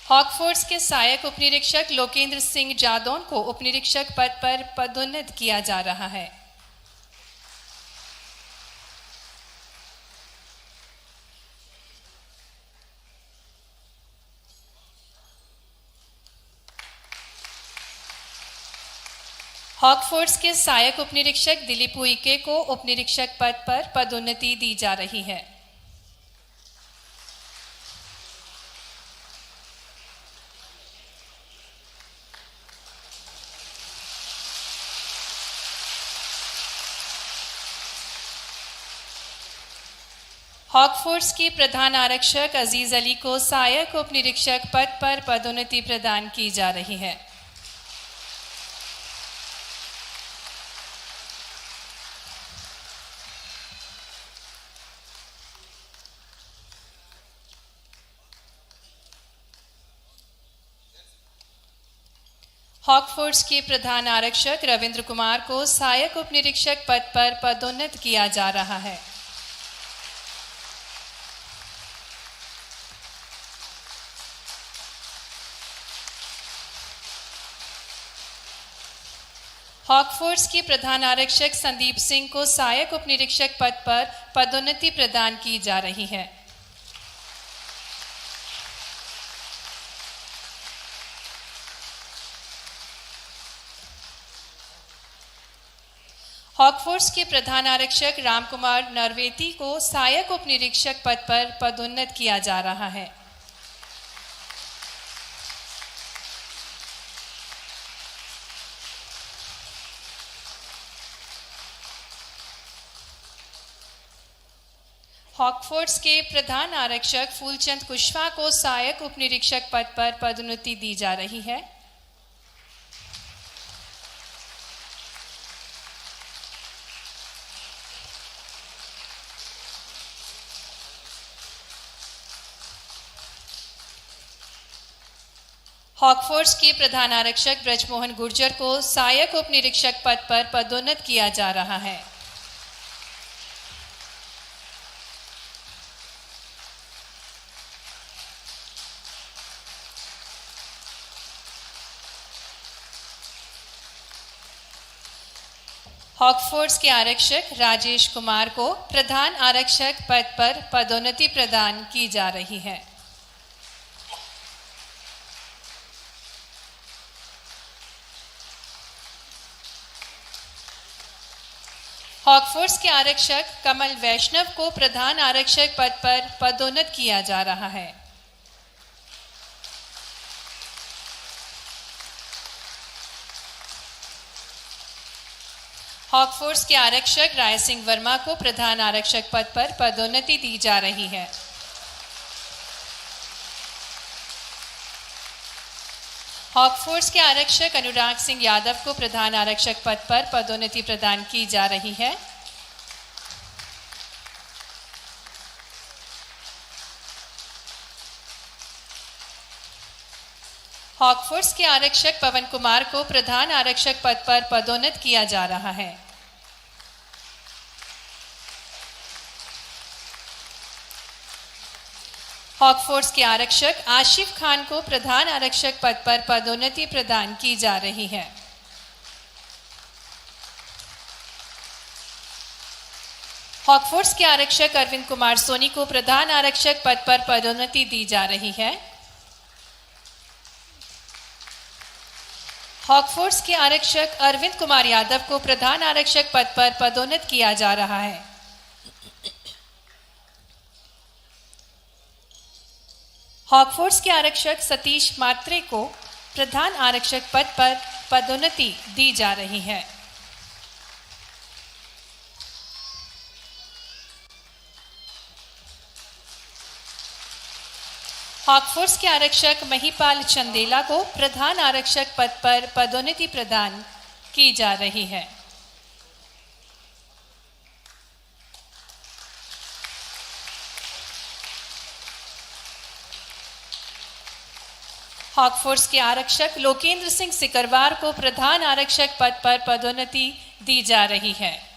हॉक फोर्स के सहायक उपनिरीक्षक लोकेंद्र सिंह जादौन को उपनिरीक्षक पद पर पदोन्नत किया जा रहा है। हॉक फोर्स के सहायक उपनिरीक्षक दिलीप उइके को उपनिरीक्षक पद पर पदोन्नति दी जा रही है। हॉक फोर्स के प्रधान आरक्षक अजीज अली को सहायक उपनिरीक्षक पद पर पदोन्नति प्रदान की जा रही है। हॉक फोर्स के प्रधान आरक्षक रविंद्र कुमार को सहायक उपनिरीक्षक पद पर पदोन्नत किया जा रहा है। हॉक फोर्स के प्रधान आरक्षक संदीप सिंह को सहायक उपनिरीक्षक पद पर पदोन्नति प्रदान की जा रही है। हॉक फोर्स के प्रधान आरक्षक रामकुमार नरवेती को सहायक उपनिरीक्षक पद पर पदोन्नत किया जा रहा है। हॉक फोर्स के प्रधान आरक्षक फूलचंद कुशवाहा को सहायक उपनिरीक्षक पद पर पदोन्नति दी जा रही है। हॉक फोर्स के प्रधान आरक्षक ब्रजमोहन गुर्जर को सहायक उपनिरीक्षक पद पर पदोन्नत किया जा रहा है। हॉक फोर्स के आरक्षक राजेश कुमार को प्रधान आरक्षक पद पर पदोन्नति प्रदान की जा रही है। हॉक फोर्स के आरक्षक कमल वैष्णव को प्रधान आरक्षक पद पर पदोन्नत किया जा रहा है। हॉक फोर्स के आरक्षक राय सिंह वर्मा को प्रधान आरक्षक पद पर पदोन्नति दी जा रही है। हॉक फोर्स के आरक्षक अनुराग सिंह यादव को प्रधान आरक्षक पद पर पदोन्नति प्रदान की जा रही है। हॉक फोर्स के आरक्षक पवन कुमार को प्रधान आरक्षक पद पर पदोन्नत किया जा रहा है। हॉक फोर्स के आरक्षक आशिफ खान को प्रधान आरक्षक पद पर पदोन्नति प्रदान की जा रही है। हॉक फोर्स के आरक्षक अरविंद कुमार सोनी को प्रधान आरक्षक पद पर पदोन्नति दी जा रही है। हॉक फोर्स के आरक्षक अरविंद कुमार यादव को प्रधान आरक्षक पद पर पदोन्नत किया जा रहा है। हॉकफोर्स के आरक्षक सतीश मात्रे को प्रधान आरक्षक पद पर पदोन्नति दी जा रही है। हॉकफोर्स के आरक्षक महिपाल चंदेला को प्रधान आरक्षक पद पर पदोन्नति प्रदान की जा रही है। हॉकफोर्स के आरक्षक लोकेंद्र सिंह सिकरवार को प्रधान आरक्षक पद पर पदोन्नति दी जा रही है।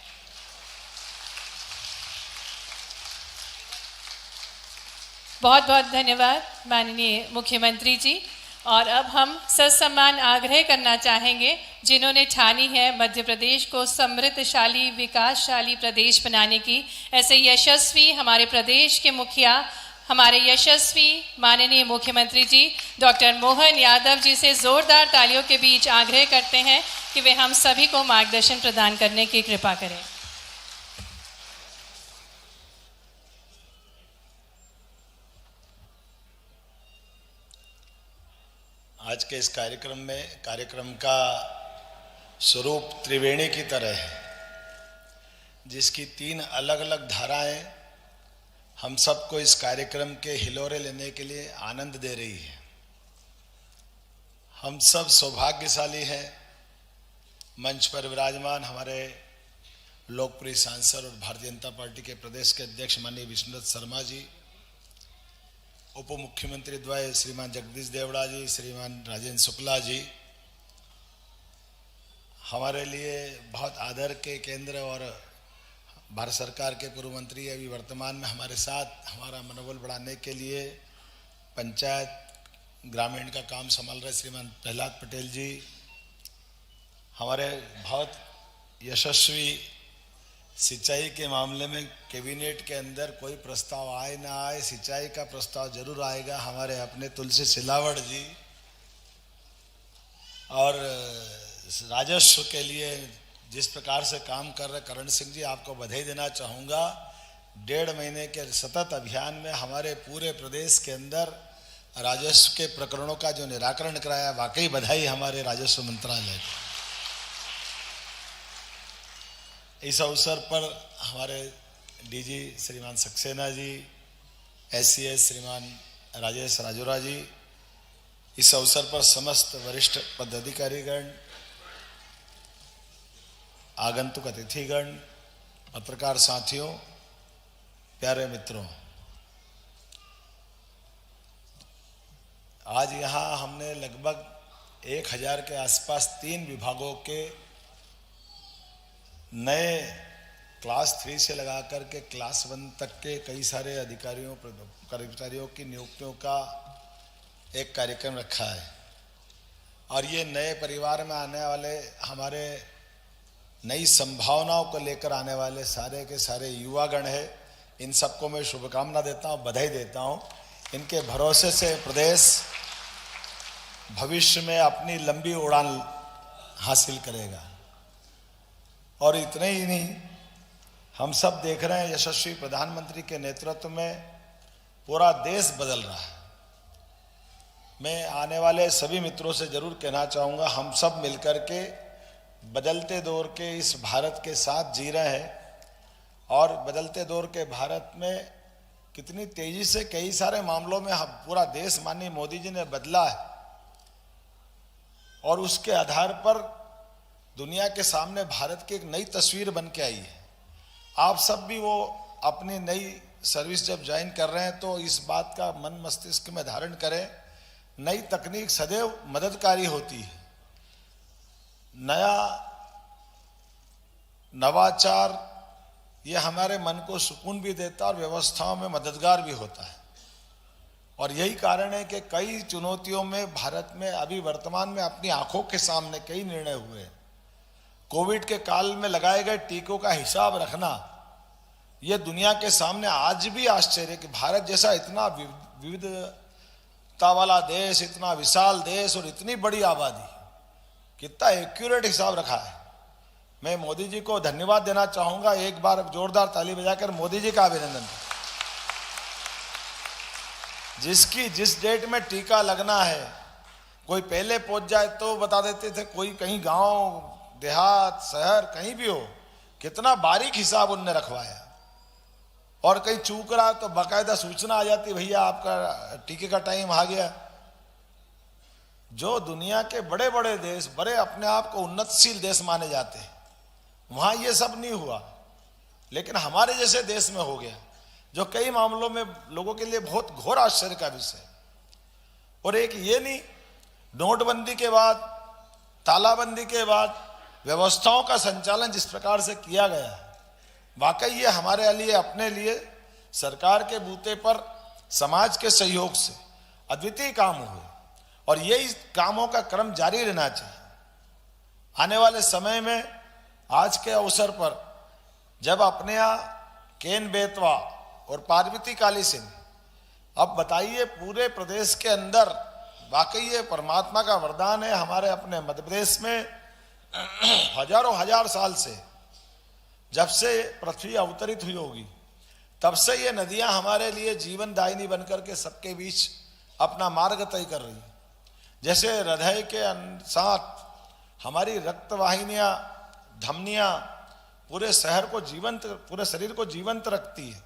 बहुत बहुत धन्यवाद माननीय मुख्यमंत्री जी। और अब हम ससम्मान आग्रह करना चाहेंगे जिन्होंने ठानी है मध्य प्रदेश को समृद्धशाली विकासशाली प्रदेश बनाने की, ऐसे यशस्वी हमारे प्रदेश के मुखिया हमारे यशस्वी माननीय मुख्यमंत्री जी डॉक्टर मोहन यादव जी से जोरदार तालियों के बीच आग्रह करते हैं कि वे हम सभी को मार्गदर्शन प्रदान करने की कृपा करें। आज के इस कार्यक्रम का स्वरूप त्रिवेणी की तरह है, जिसकी 3 अलग अलग धाराएं हम सबको इस कार्यक्रम के हिलोरे लेने के लिए आनंद दे रही है। हम सब सौभाग्यशाली हैं मंच पर विराजमान हमारे लोकप्रिय सांसद और भारतीय जनता पार्टी के प्रदेश के अध्यक्ष माननीय विष्णुदत्त शर्मा जी, उप मुख्यमंत्री द्वय श्रीमान जगदीश देवड़ा जी, श्रीमान राजेंद्र शुक्ला जी, हमारे लिए बहुत आदर के केंद्र और भारत सरकार के पूर्व मंत्री अभी वर्तमान में हमारे साथ हमारा मनोबल बढ़ाने के लिए पंचायत ग्रामीण का काम संभाल रहे श्रीमान प्रहलाद पटेल जी, हमारे बहुत यशस्वी सिंचाई के मामले में कैबिनेट के अंदर कोई प्रस्ताव आए ना आए, सिंचाई का प्रस्ताव जरूर आएगा, हमारे अपने तुलसी सिलावट जी, और राजस्व के लिए जिस प्रकार से काम कर रहे करण सिंह जी, आपको बधाई देना चाहूँगा। 1.5 महीने के सतत अभियान में हमारे पूरे प्रदेश के अंदर राजस्व के प्रकरणों का जो निराकरण कराया, वाकई बधाई हमारे राजस्व मंत्रालय को। इस अवसर पर हमारे डीजी श्रीमान सक्सेना जी, एससीएस श्रीमान राजेश राजोरा जी, इस अवसर पर समस्त वरिष्ठ पदाधिकारीगण, आगंतुक अतिथिगण, पत्रकार साथियों, प्यारे मित्रों, आज यहाँ हमने लगभग 1000 के आसपास 3 विभागों के नए क्लास 3 से लगा करके क्लास 1 तक के कई सारे अधिकारियों कर्मचारियों की नियुक्तियों का एक कार्यक्रम रखा है। और ये नए परिवार में आने वाले, हमारे नई संभावनाओं को लेकर आने वाले सारे के सारे युवागण है, इन सबको मैं शुभकामना देता हूँ, बधाई देता हूँ। इनके भरोसे से प्रदेश भविष्य में अपनी लंबी उड़ान हासिल करेगा। और इतने ही नहीं, हम सब देख रहे हैं यशस्वी प्रधानमंत्री के नेतृत्व में पूरा देश बदल रहा है। मैं आने वाले सभी मित्रों से जरूर कहना चाहूँगा, हम सब मिलकर के बदलते दौर के इस भारत के साथ जी रहे हैं, और बदलते दौर के भारत में कितनी तेजी से कई सारे मामलों में हम पूरा देश माननीय मोदी जी ने बदला है, और उसके आधार पर दुनिया के सामने भारत की एक नई तस्वीर बन के आई है। आप सब भी वो अपनी नई सर्विस जब ज्वाइन कर रहे हैं तो इस बात का मन मस्तिष्क में धारण करें, नई तकनीक सदैव मददकारी होती है। नया नवाचार ये हमारे मन को सुकून भी देता और व्यवस्थाओं में मददगार भी होता है। और यही कारण है कि कई चुनौतियों में भारत में अभी वर्तमान में अपनी आंखों के सामने कई निर्णय हुए। कोविड के काल में लगाए गए टीकों का हिसाब रखना, यह दुनिया के सामने आज भी आश्चर्य कि भारत जैसा इतना विविधता वाला देश, इतना विशाल देश और इतनी बड़ी आबादी, कितना एक्यूरेट हिसाब रखा है। मैं मोदी जी को धन्यवाद देना चाहूंगा। एक बार जोरदार ताली बजाकर मोदी जी का अभिनंदन। जिसकी जिस डेट में टीका लगना है, कोई पहले पहुंच जाए तो बता देते थे, कोई कहीं गांव देहात शहर कहीं भी हो, कितना बारीक हिसाब उनने रखवाया। और कहीं चूक रहा तो बाकायदा सूचना आ जाती, भैया आपका टीके का टाइम आ गया। जो दुनिया के बड़े बड़े देश, बड़े अपने आप को उन्नतशील देश माने जाते हैं, वहां ये सब नहीं हुआ, लेकिन हमारे जैसे देश में हो गया, जो कई मामलों में लोगों के लिए बहुत घोर आश्चर्य का विषय। और एक ये नहीं, नोटबंदी के बाद, तालाबंदी के बाद व्यवस्थाओं का संचालन जिस प्रकार से किया गया, वाकई ये हमारे लिए, अपने लिए सरकार के बूते पर समाज के सहयोग से अद्वितीय काम हुए, और यही कामों का क्रम जारी रहना चाहिए। आने वाले समय में आज के अवसर पर जब अपने यहाँ केन बेतवा और पार्वती काली सिंह, अब बताइए पूरे प्रदेश के अंदर, वाकई ये परमात्मा का वरदान है। हमारे अपने मध्य प्रदेश में हजारों हजार साल से, जब से पृथ्वी अवतरित हुई होगी, तब से ये नदियां हमारे लिए जीवन दायिनी बनकर के सबके बीच अपना मार्ग तय कर रही है। जैसे हृदय के साथ हमारी रक्तवाहिनियां, धमनियां पूरे शहर को जीवंत, पूरे शरीर को जीवंत रखती है,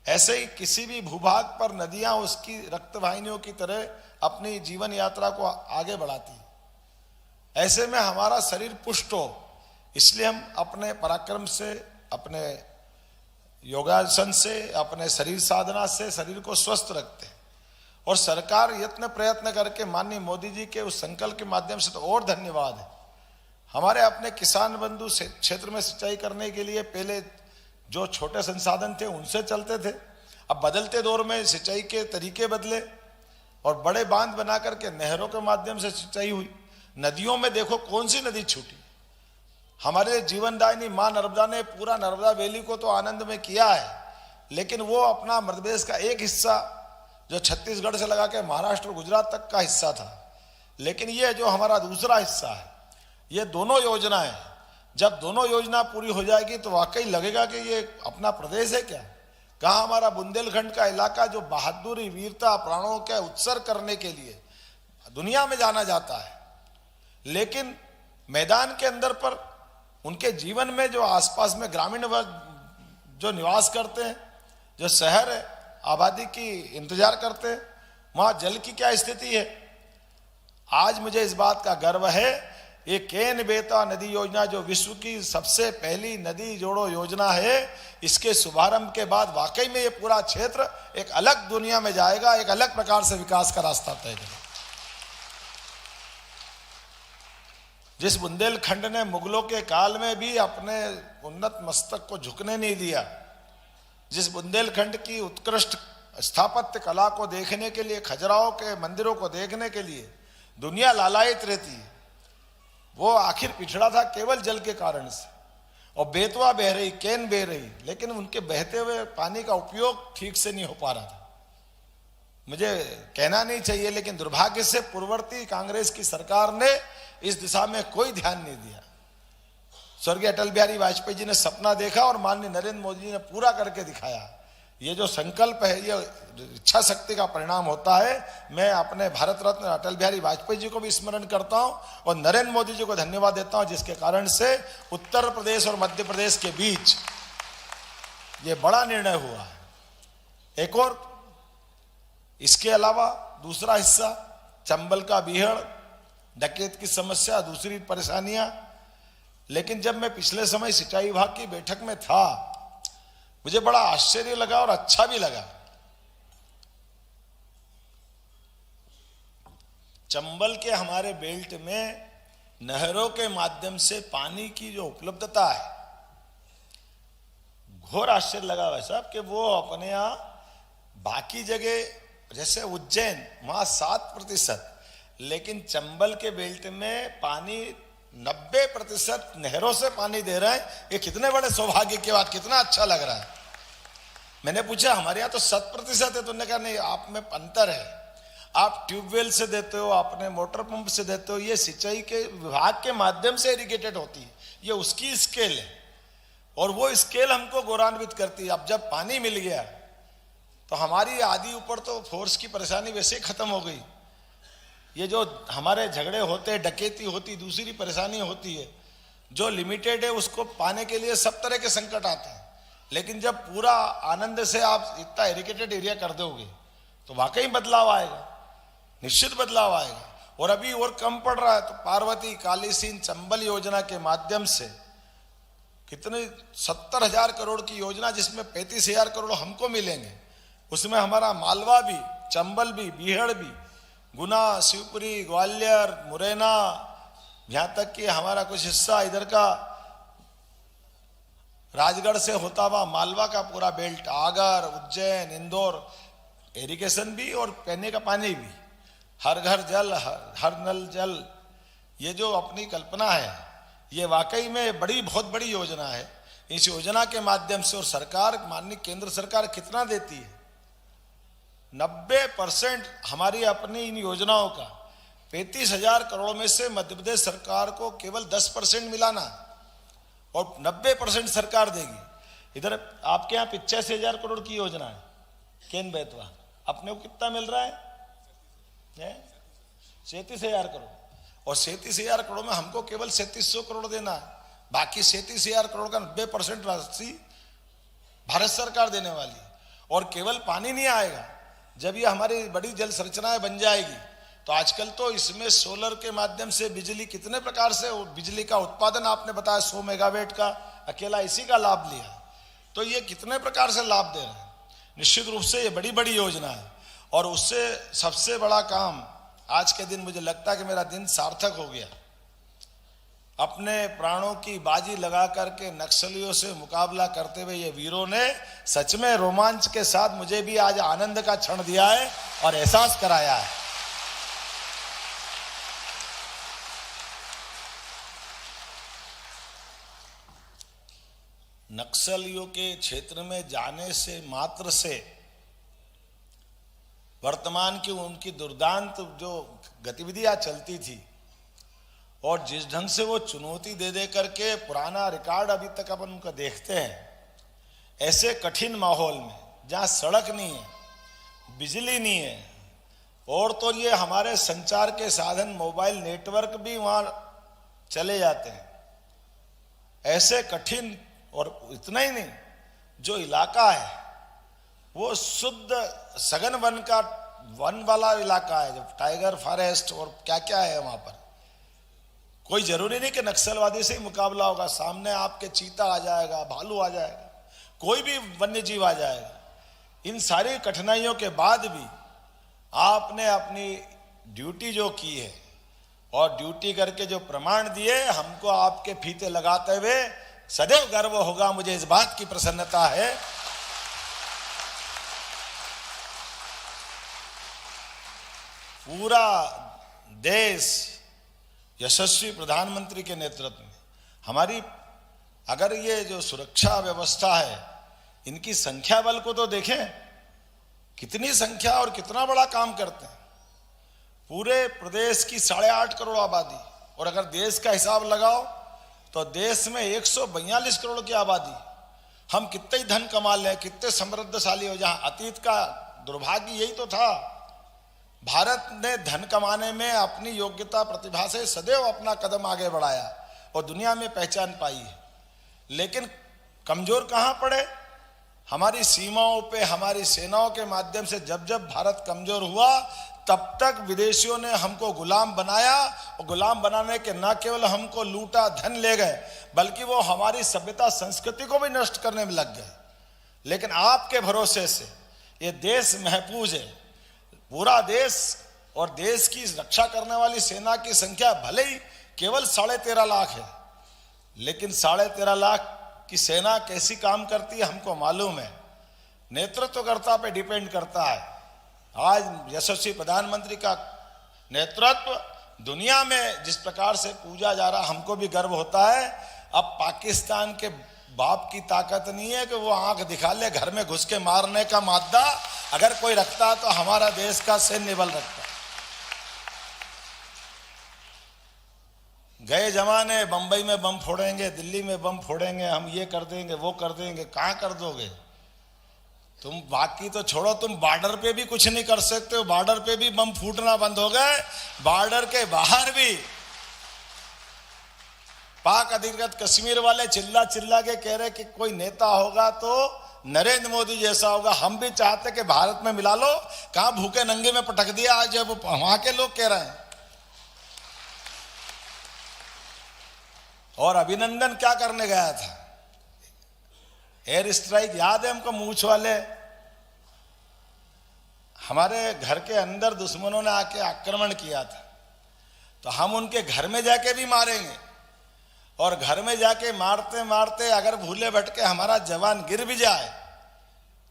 ऐसे ही किसी भी भूभाग पर नदियां उसकी रक्तवाहिनियों की तरह अपनी जीवन यात्रा को आगे बढ़ाती है। ऐसे में हमारा शरीर पुष्ट हो, इसलिए हम अपने पराक्रम से, अपने योगासन से, अपने शरीर साधना से शरीर को स्वस्थ रखते हैं। और सरकार यत्न प्रयत्न करके, माननीय मोदी जी के उस संकल्प के माध्यम से तो और धन्यवाद है। हमारे अपने किसान बंधु क्षेत्र में सिंचाई करने के लिए पहले जो छोटे संसाधन थे उनसे चलते थे, अब बदलते दौर में सिंचाई के तरीके बदले और बड़े बांध बना करके नहरों के माध्यम से सिंचाई हुई। नदियों में देखो कौन सी नदी छूटी, हमारे जीवनदायिनी मां नर्मदा ने पूरा नर्मदा वैली को तो आनंद में किया है, लेकिन वो अपना मध्य प्रदेश का एक हिस्सा जो छत्तीसगढ़ से लगा के महाराष्ट्र और गुजरात तक का हिस्सा था, लेकिन ये जो हमारा दूसरा हिस्सा है, ये दोनों योजनाएं, जब दोनों योजना पूरी हो जाएगी तो वाकई लगेगा कि ये अपना प्रदेश है क्या। कहाँ हमारा बुंदेलखंड का इलाका जो बहादुरी, वीरता, प्राणों के उत्सर्ग करने के लिए दुनिया में जाना जाता है, लेकिन मैदान के अंदर पर उनके जीवन में जो आसपास में ग्रामीण वर्ग जो निवास करते हैं, जो शहर है आबादी की इंतजार करते हैं, वहां जल की क्या स्थिति है। आज मुझे इस बात का गर्व है, ये केन बेतवा नदी योजना जो विश्व की सबसे पहली नदी जोड़ो योजना है, इसके शुभारंभ के बाद वाकई में ये पूरा क्षेत्र एक अलग दुनिया में जाएगा, एक अलग प्रकार से विकास का रास्ता तय करेगा। जिस बुंदेलखंड ने मुगलों के काल में भी अपने उन्नत मस्तक को झुकने नहीं दिया, जिस बुंदेलखंड की उत्कृष्ट स्थापत्य कला को देखने के लिए, खजुराहो के मंदिरों को देखने के लिए दुनिया लालायित रहती है, वो आखिर पिछड़ा था केवल जल के कारण से। और बेतवा बह रही, केन बह रही, लेकिन उनके बहते हुए पानी का उपयोग ठीक से नहीं हो पा रहा था। मुझे कहना नहीं चाहिए, लेकिन दुर्भाग्य से पूर्ववर्ती कांग्रेस की सरकार ने इस दिशा में कोई ध्यान नहीं दिया। स्वर्गीय अटल बिहारी वाजपेयी जी ने सपना देखा और माननीय नरेंद्र मोदी जी ने पूरा करके दिखाया। ये जो संकल्प है, ये इच्छा शक्ति का परिणाम होता है। मैं अपने भारत रत्न अटल बिहारी वाजपेयी जी को भी स्मरण करता हूं और नरेंद्र मोदी जी को धन्यवाद देता हूं, जिसके कारण से उत्तर प्रदेश और मध्य प्रदेश के बीच ये बड़ा निर्णय हुआ है। एक और इसके अलावा दूसरा हिस्सा, चंबल का बीहड़, डकैत की समस्या, दूसरी परेशानियां। लेकिन जब मैं पिछले समय सिंचाई विभाग की बैठक में था, मुझे बड़ा आश्चर्य लगा और अच्छा भी लगा। चंबल के हमारे बेल्ट में नहरों के माध्यम से पानी की जो उपलब्धता है, घोर आश्चर्य लगा भाई साहब कि वो अपने यहां बाकी जगह जैसे उज्जैन वहां 7%, लेकिन चंबल के बेल्ट में पानी 90% नहरों से पानी दे रहे हैं। ये कितने बड़े सौभाग्य की बात, कितना अच्छा लग रहा है। मैंने पूछा हमारे यहाँ तो 7% है, तो उन्होंने कहा नहीं, आप में अंतर है, आप ट्यूबवेल से देते हो, आपने मोटर पंप से देते हो, ये सिंचाई के विभाग के माध्यम से इरिगेटेड होती है, ये उसकी स्केल है और वो स्केल हमको गौरवान्वित करती है। अब जब पानी मिल गया तो हमारी आधी ऊपर तो फोर्स की परेशानी वैसे ही खत्म हो गई। ये जो हमारे झगड़े होते, डकैती होती, दूसरी परेशानी होती है, जो लिमिटेड है उसको पाने के लिए सब तरह के संकट आते हैं। लेकिन जब पूरा आनंद से आप इतना एरिकेटेड एरिया कर दोगे तो वाकई बदलाव आएगा, निश्चित बदलाव आएगा। और अभी और कम पड़ रहा है तो पार्वती, कालीसिंध, चंबल योजना के माध्यम से कितने 70,000 करोड़ की योजना, जिसमें 35,000 करोड़ हमको मिलेंगे, उसमें हमारा मालवा भी, चंबल भी, बीहड़ भी, गुना, शिवपुरी, ग्वालियर, मुरैना, यहाँ तक कि हमारा कुछ हिस्सा इधर का राजगढ़ से होता हुआ मालवा का पूरा बेल्ट, आगर, उज्जैन, इंदौर, इरिगेशन भी और पीने का पानी भी, हर घर जल, हर नल जल, ये जो अपनी कल्पना है ये वाकई में बहुत बड़ी योजना है। इस योजना के माध्यम से और सरकार, माननीय केंद्र सरकार कितना देती है, 90% हमारी अपनी इन योजनाओं का 35,000 करोड़ में से मध्य प्रदेश सरकार को केवल 10% मिलाना और 90% सरकार देगी। इधर आपके यहाँ 85,000 करोड़ की योजना है केन बेतवा, अपने को कितना मिल रहा है? 37,000 करोड़। और 37,000 करोड़ में हमको केवल 3700 करोड़ देना है। बाकी 37,000 करोड़ का 90% राशि भारत सरकार देने वाली है। और केवल पानी नहीं आएगा, जब ये हमारी बड़ी जल संरचनाएं बन जाएगी तो आजकल तो इसमें सोलर के माध्यम से बिजली, कितने प्रकार से बिजली का उत्पादन आपने बताया, 100 मेगावाट का अकेला इसी का लाभ लिया, तो ये कितने प्रकार से लाभ दे रहे हैं। निश्चित रूप से ये बड़ी बड़ी योजना है। और उससे सबसे बड़ा काम आज के दिन मुझे लगता है कि मेरा दिन सार्थक हो गया। अपने प्राणों की बाजी लगा करके नक्सलियों से मुकाबला करते हुए ये वीरों ने सच में रोमांच के साथ मुझे भी आज आनंद का क्षण दिया है और एहसास कराया है। नक्सलियों के क्षेत्र में जाने से मात्र से वर्तमान की उनकी दुर्दांत जो गतिविधियां चलती थी और जिस ढंग से वो चुनौती दे दे करके पुराना रिकॉर्ड अभी तक अपन उनका देखते हैं, ऐसे कठिन माहौल में जहां सड़क नहीं है, बिजली नहीं है, और तो ये हमारे संचार के साधन, मोबाइल नेटवर्क भी वहां चले जाते हैं, ऐसे कठिन, और इतना ही नहीं, जो इलाका है वो शुद्ध सघन वन वाला इलाका है, जब टाइगर फॉरेस्ट और क्या क्या है वहां पर। कोई जरूरी नहीं कि नक्सलवादी से ही मुकाबला होगा, सामने आपके चीता आ जाएगा, भालू आ जाएगा, कोई भी वन्य जीव आ जाएगा। इन सारी कठिनाइयों के बाद भी आपने अपनी ड्यूटी जो की है और ड्यूटी करके जो प्रमाण दिए, हमको आपके फीते लगाते हुए सदैव गर्व होगा। मुझे इस बात की प्रसन्नता है पूरा देश यशस्वी प्रधानमंत्री के नेतृत्व में, हमारी अगर ये जो सुरक्षा व्यवस्था है, इनकी संख्या बल को तो देखें, कितनी संख्या और कितना बड़ा काम करते हैं। पूरे प्रदेश की 8.5 करोड़ आबादी, और अगर देश का हिसाब लगाओ तो देश में 142 करोड़ की आबादी। हम कितने ही धन कमा लें, कितने समृद्धशाली हो, जहां अतीत का दुर्भाग्य यही तो था। भारत ने धन कमाने में अपनी योग्यता, प्रतिभा से सदैव अपना कदम आगे बढ़ाया और दुनिया में पहचान पाई है। लेकिन कमजोर कहां पड़े? हमारी सीमाओं पे, हमारी सेनाओं के माध्यम से जब जब भारत कमजोर हुआ, तब तक विदेशियों ने हमको गुलाम बनाया, और गुलाम बनाने के न केवल हमको लूटा, धन ले गए, बल्कि वो हमारी सभ्यता, संस्कृति को भी नष्ट करने में लग गए। लेकिन आपके भरोसे से ये देश महफूज है। पूरा देश और देश की रक्षा करने वाली सेना की संख्या भले ही केवल 13.5 लाख है, लेकिन 13.5 लाख की सेना कैसी काम करती है हमको मालूम है। नेतृत्वकर्ता पे डिपेंड करता है। आज यशस्वी प्रधानमंत्री का नेतृत्व दुनिया में जिस प्रकार से पूजा जा रहा, हमको भी गर्व होता है। अब पाकिस्तान के बाप की ताकत नहीं है कि वो आंख दिखा ले, घर में घुस के मारने का मादा अगर कोई रखता है तो हमारा देश का सैन्य बल रखता है। गए जमाने, बंबई में बम फोड़ेंगे, दिल्ली में बम फोड़ेंगे, हम ये कर देंगे, वो कर देंगे, कहां कर दोगे? तुम बाकी तो छोड़ो, तुम बॉर्डर पे भी कुछ नहीं कर सकते हो। बॉर्डर पे भी बम फूटना बंद हो गए, बॉर्डर के बाहर भी पाक अधिकृत कश्मीर वाले चिल्ला चिल्ला के कह रहे कि कोई नेता होगा तो नरेंद्र मोदी जैसा होगा। हम भी चाहते कि भारत में मिला लो, कहां भूखे नंगे में पटक दिया आज जब वहां के लोग कह रहे हैं। और अभिनंदन क्या करने गया था? एयर स्ट्राइक याद है हमको, मूछ वाले हमारे घर के अंदर दुश्मनों ने आके आक्रमण किया था, तो हम उनके घर में जाके भी मारेंगे। और घर में जाके मारते मारते अगर भूले भटके हमारा जवान गिर भी जाए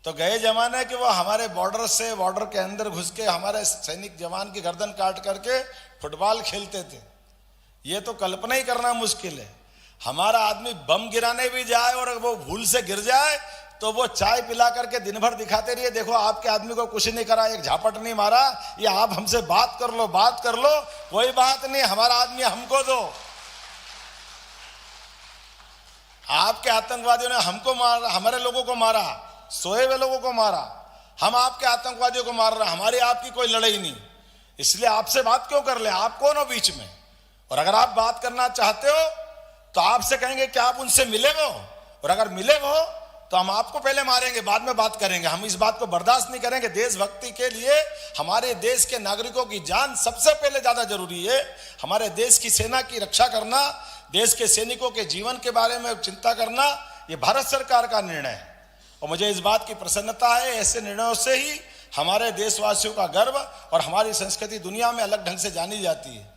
तो गए जमाने कि वो हमारे बॉर्डर से बॉर्डर के अंदर घुस के हमारे सैनिक जवान की गर्दन काट करके फुटबॉल खेलते थे। ये तो कल्पना ही करना मुश्किल है। हमारा आदमी बम गिराने भी जाए और वो भूल से गिर जाए तो वो चाय पिला करके दिन भर दिखाते रहिए, देखो आपके आदमी को कुछ नहीं करा, एक झापट नहीं मारा, ये आप हमसे बात कर लो, बात कर लो। कोई बात नहीं, हमारा आदमी हमको दो। आपके आतंकवादियों ने हमको मारा, हमारे लोगों को मारा, सोए हुए लोगों को मारा, हम आपके आतंकवादियों को मार रहे हैं। हमारी आपकी कोई लड़ाई नहीं, इसलिए आपसे बात क्यों कर ले? आप कौन हो बीच में? और अगर आप बात करना चाहते हो तो आपसे कहेंगे कि आप उनसे मिले हो, और अगर मिले हो तो हम आपको पहले मारेंगे, बाद में बात करेंगे। हम इस बात को बर्दाश्त नहीं करेंगे। देशभक्ति के लिए हमारे देश के नागरिकों की जान सबसे पहले ज्यादा जरूरी है। हमारे देश की सेना की रक्षा करना, देश के सैनिकों के जीवन के बारे में चिंता करना, यह भारत सरकार का निर्णय है। और मुझे इस बात की प्रसन्नता है, ऐसे निर्णयों से ही हमारे देशवासियों का गर्व और हमारी संस्कृति दुनिया में अलग ढंग से जानी जाती है।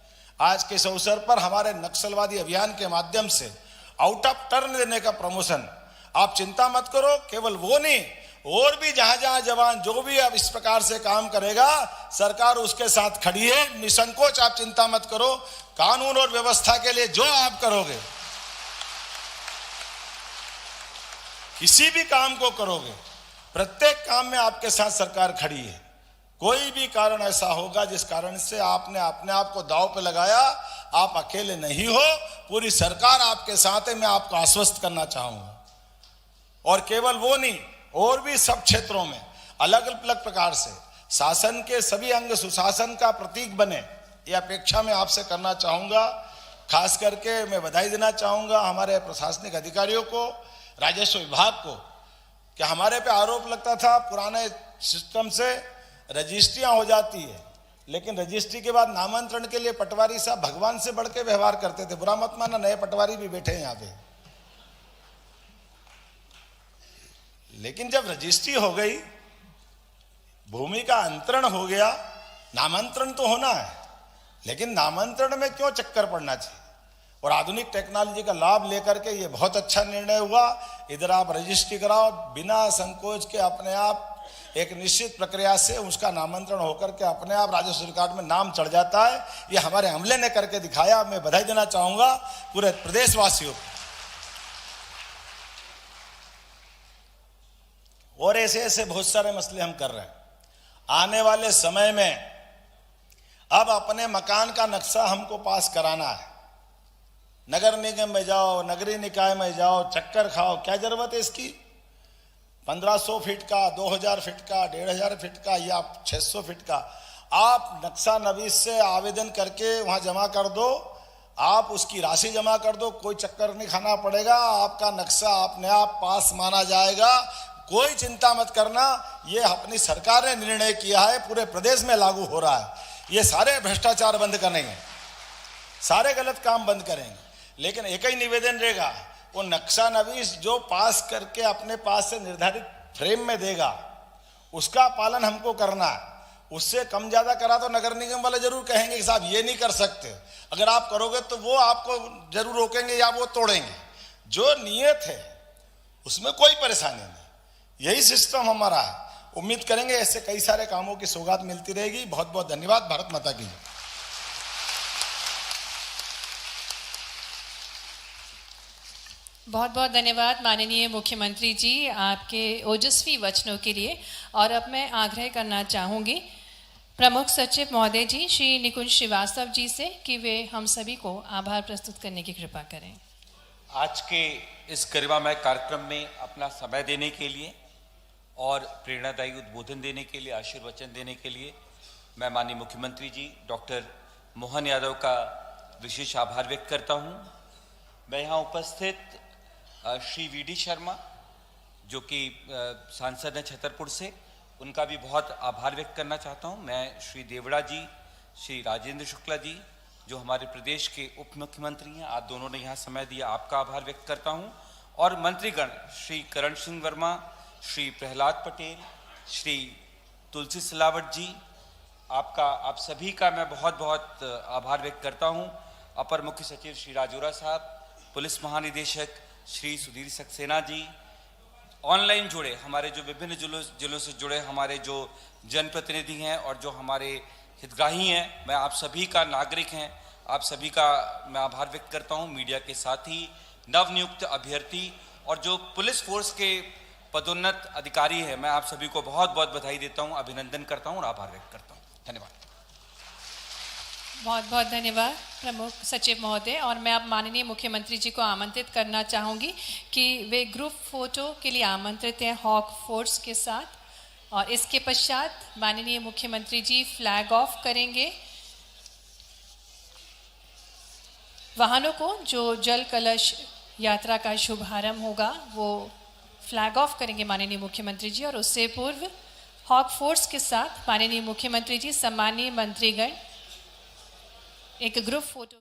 आज के इस अवसर पर हमारे नक्सलवादी अभियान के माध्यम से आउट ऑफ टर्न देने का प्रमोशन, आप चिंता मत करो, केवल वो नहीं, और भी जहां जहां जवान जो भी अब इस प्रकार से काम करेगा, सरकार उसके साथ खड़ी है। निसंकोच आप चिंता मत करो। कानून और व्यवस्था के लिए जो आप करोगे, किसी भी काम को करोगे, प्रत्येक काम में आपके साथ सरकार खड़ी है। कोई भी कारण ऐसा होगा जिस कारण से आपने अपने आप को दांव पे लगाया, आप अकेले नहीं हो, पूरी सरकार आपके साथ है। मैं आपको आश्वस्त करना चाहूंगा। और केवल वो नहीं, और भी सब क्षेत्रों में अलग अलग प्रकार से शासन के सभी अंग सुशासन का प्रतीक बने, यह अपेक्षा मैं आपसे करना चाहूंगा। खास करके मैं बधाई देना चाहूंगा हमारे प्रशासनिक अधिकारियों को, राजस्व विभाग को, कि हमारे पे आरोप लगता था पुराने सिस्टम से रजिस्ट्रियां हो जाती है, लेकिन रजिस्ट्री के बाद नामांतरण के लिए पटवारी साहब भगवान से बढ़ के व्यवहार करते थे। बुरा मत माना, नए पटवारी भी बैठे हैं यहाँ पे। लेकिन जब रजिस्ट्री हो गई, भूमि का अंतरण हो गया, नामांतरण तो होना है, लेकिन नामांतरण में क्यों चक्कर पड़ना चाहिए? और आधुनिक टेक्नोलॉजी का लाभ लेकर के ये बहुत अच्छा निर्णय हुआ। इधर आप रजिस्ट्री कराओ, बिना संकोच के अपने आप एक निश्चित प्रक्रिया से उसका नामांतरण होकर के अपने आप राजस्व रिकॉर्ड में नाम चढ़ जाता है। ये हमारे अमले ने करके दिखाया। मैं बधाई देना चाहूंगा पूरे प्रदेशवासियों को। और ऐसे ऐसे बहुत सारे मसले हम कर रहे हैं। आने वाले समय में अब अपने मकान का नक्शा हमको पास कराना है। नगर निगम में जाओ, नगरीय निकाय में जाओ, चक्कर खाओ, क्या जरूरत है इसकी? 1500 फीट का, 2000 फीट का, 1500 फीट का या 600 फीट का आप नक्शा नवीस से आवेदन करके वहां जमा कर दो। आप उसकी राशि जमा कर दो, कोई चक्कर नहीं खाना पड़ेगा। आपका नक्शा अपने आप पास माना जाएगा। कोई चिंता मत करना, ये अपनी सरकार ने निर्णय किया है, पूरे प्रदेश में लागू हो रहा है। ये सारे भ्रष्टाचार बंद करेंगे, सारे गलत काम बंद करेंगे। लेकिन एक ही निवेदन रहेगा, वो नक्शा नवीस जो पास करके अपने पास से निर्धारित फ्रेम में देगा, उसका पालन हमको करना है। उससे कम ज्यादा करा तो नगर निगम वाले जरूर कहेंगे कि साहब ये नहीं कर सकते। अगर आप करोगे तो वो आपको जरूर रोकेंगे या वो तोड़ेंगे। जो नियत है उसमें कोई परेशानी नहीं। यही सिस्टम हमारा है। उम्मीद करेंगे ऐसे कई सारे कामों की सौगात मिलती रहेगी। बहुत बहुत धन्यवाद। भारत माता की। बहुत बहुत धन्यवाद माननीय मुख्यमंत्री जी आपके ओजस्वी वचनों के लिए। और अब मैं आग्रह करना चाहूँगी प्रमुख सचिव महोदय जी श्री निकुंज श्रीवास्तव जी से कि वे हम सभी को आभार प्रस्तुत करने की कृपा करें। आज के इस गरिमामय कार्यक्रम में अपना समय देने के लिए और प्रेरणादायी उद्बोधन देने के लिए, आशीर्वचन देने के लिए मैं माननीय मुख्यमंत्री जी डॉक्टर मोहन यादव का विशेष आभार व्यक्त करता हूं। मैं यहाँ उपस्थित श्री वीडी शर्मा जो कि सांसद हैं छतरपुर से, उनका भी बहुत आभार व्यक्त करना चाहता हूं। मैं श्री देवड़ा जी, श्री राजेंद्र शुक्ला जी जो हमारे प्रदेश के उप मुख्यमंत्री हैं, आप दोनों ने यहाँ समय दिया, आपका आभार व्यक्त करता हूँ। और मंत्रीगण श्री करण सिंह वर्मा, श्री प्रहलाद पटेल, श्री तुलसी सिलावट जी, आप सभी का मैं बहुत बहुत आभार व्यक्त करता हूँ। अपर मुख्य सचिव श्री राजौरा साहब, पुलिस महानिदेशक श्री सुधीर सक्सेना जी, ऑनलाइन जुड़े हमारे जो विभिन्न जिलों से जुड़े हमारे जो जनप्रतिनिधि हैं और जो हमारे हितग्राही हैं, मैं आप सभी का, नागरिक हैं, आप सभी का मैं आभार व्यक्त करता हूं। मीडिया के साथ ही नवनियुक्त अभ्यर्थी और जो पुलिस फोर्स के पदोन्नत अधिकारी हैं, मैं आप सभी को बहुत बहुत बधाई देता हूं, अभिनंदन करता हूं और आभार व्यक्त करता हूं। धन्यवाद। बहुत बहुत धन्यवाद प्रमुख सचिव महोदय। और मैं अब माननीय मुख्यमंत्री जी को आमंत्रित करना चाहूँगी कि वे ग्रुप फोटो के लिए आमंत्रित हैं हॉक फोर्स के साथ, और इसके पश्चात माननीय मुख्यमंत्री जी फ्लैग ऑफ करेंगे। वाहनों को जो जल कलश यात्रा का शुभारंभ होगा वो फ्लैग ऑफ करेंगे माननीय मुख्यमंत्री जी, और उससे पूर्व हॉक फोर्स के साथ माननीय मुख्यमंत्री जी, सम्मानीय मंत्रीगण एक ग्रुप फोटो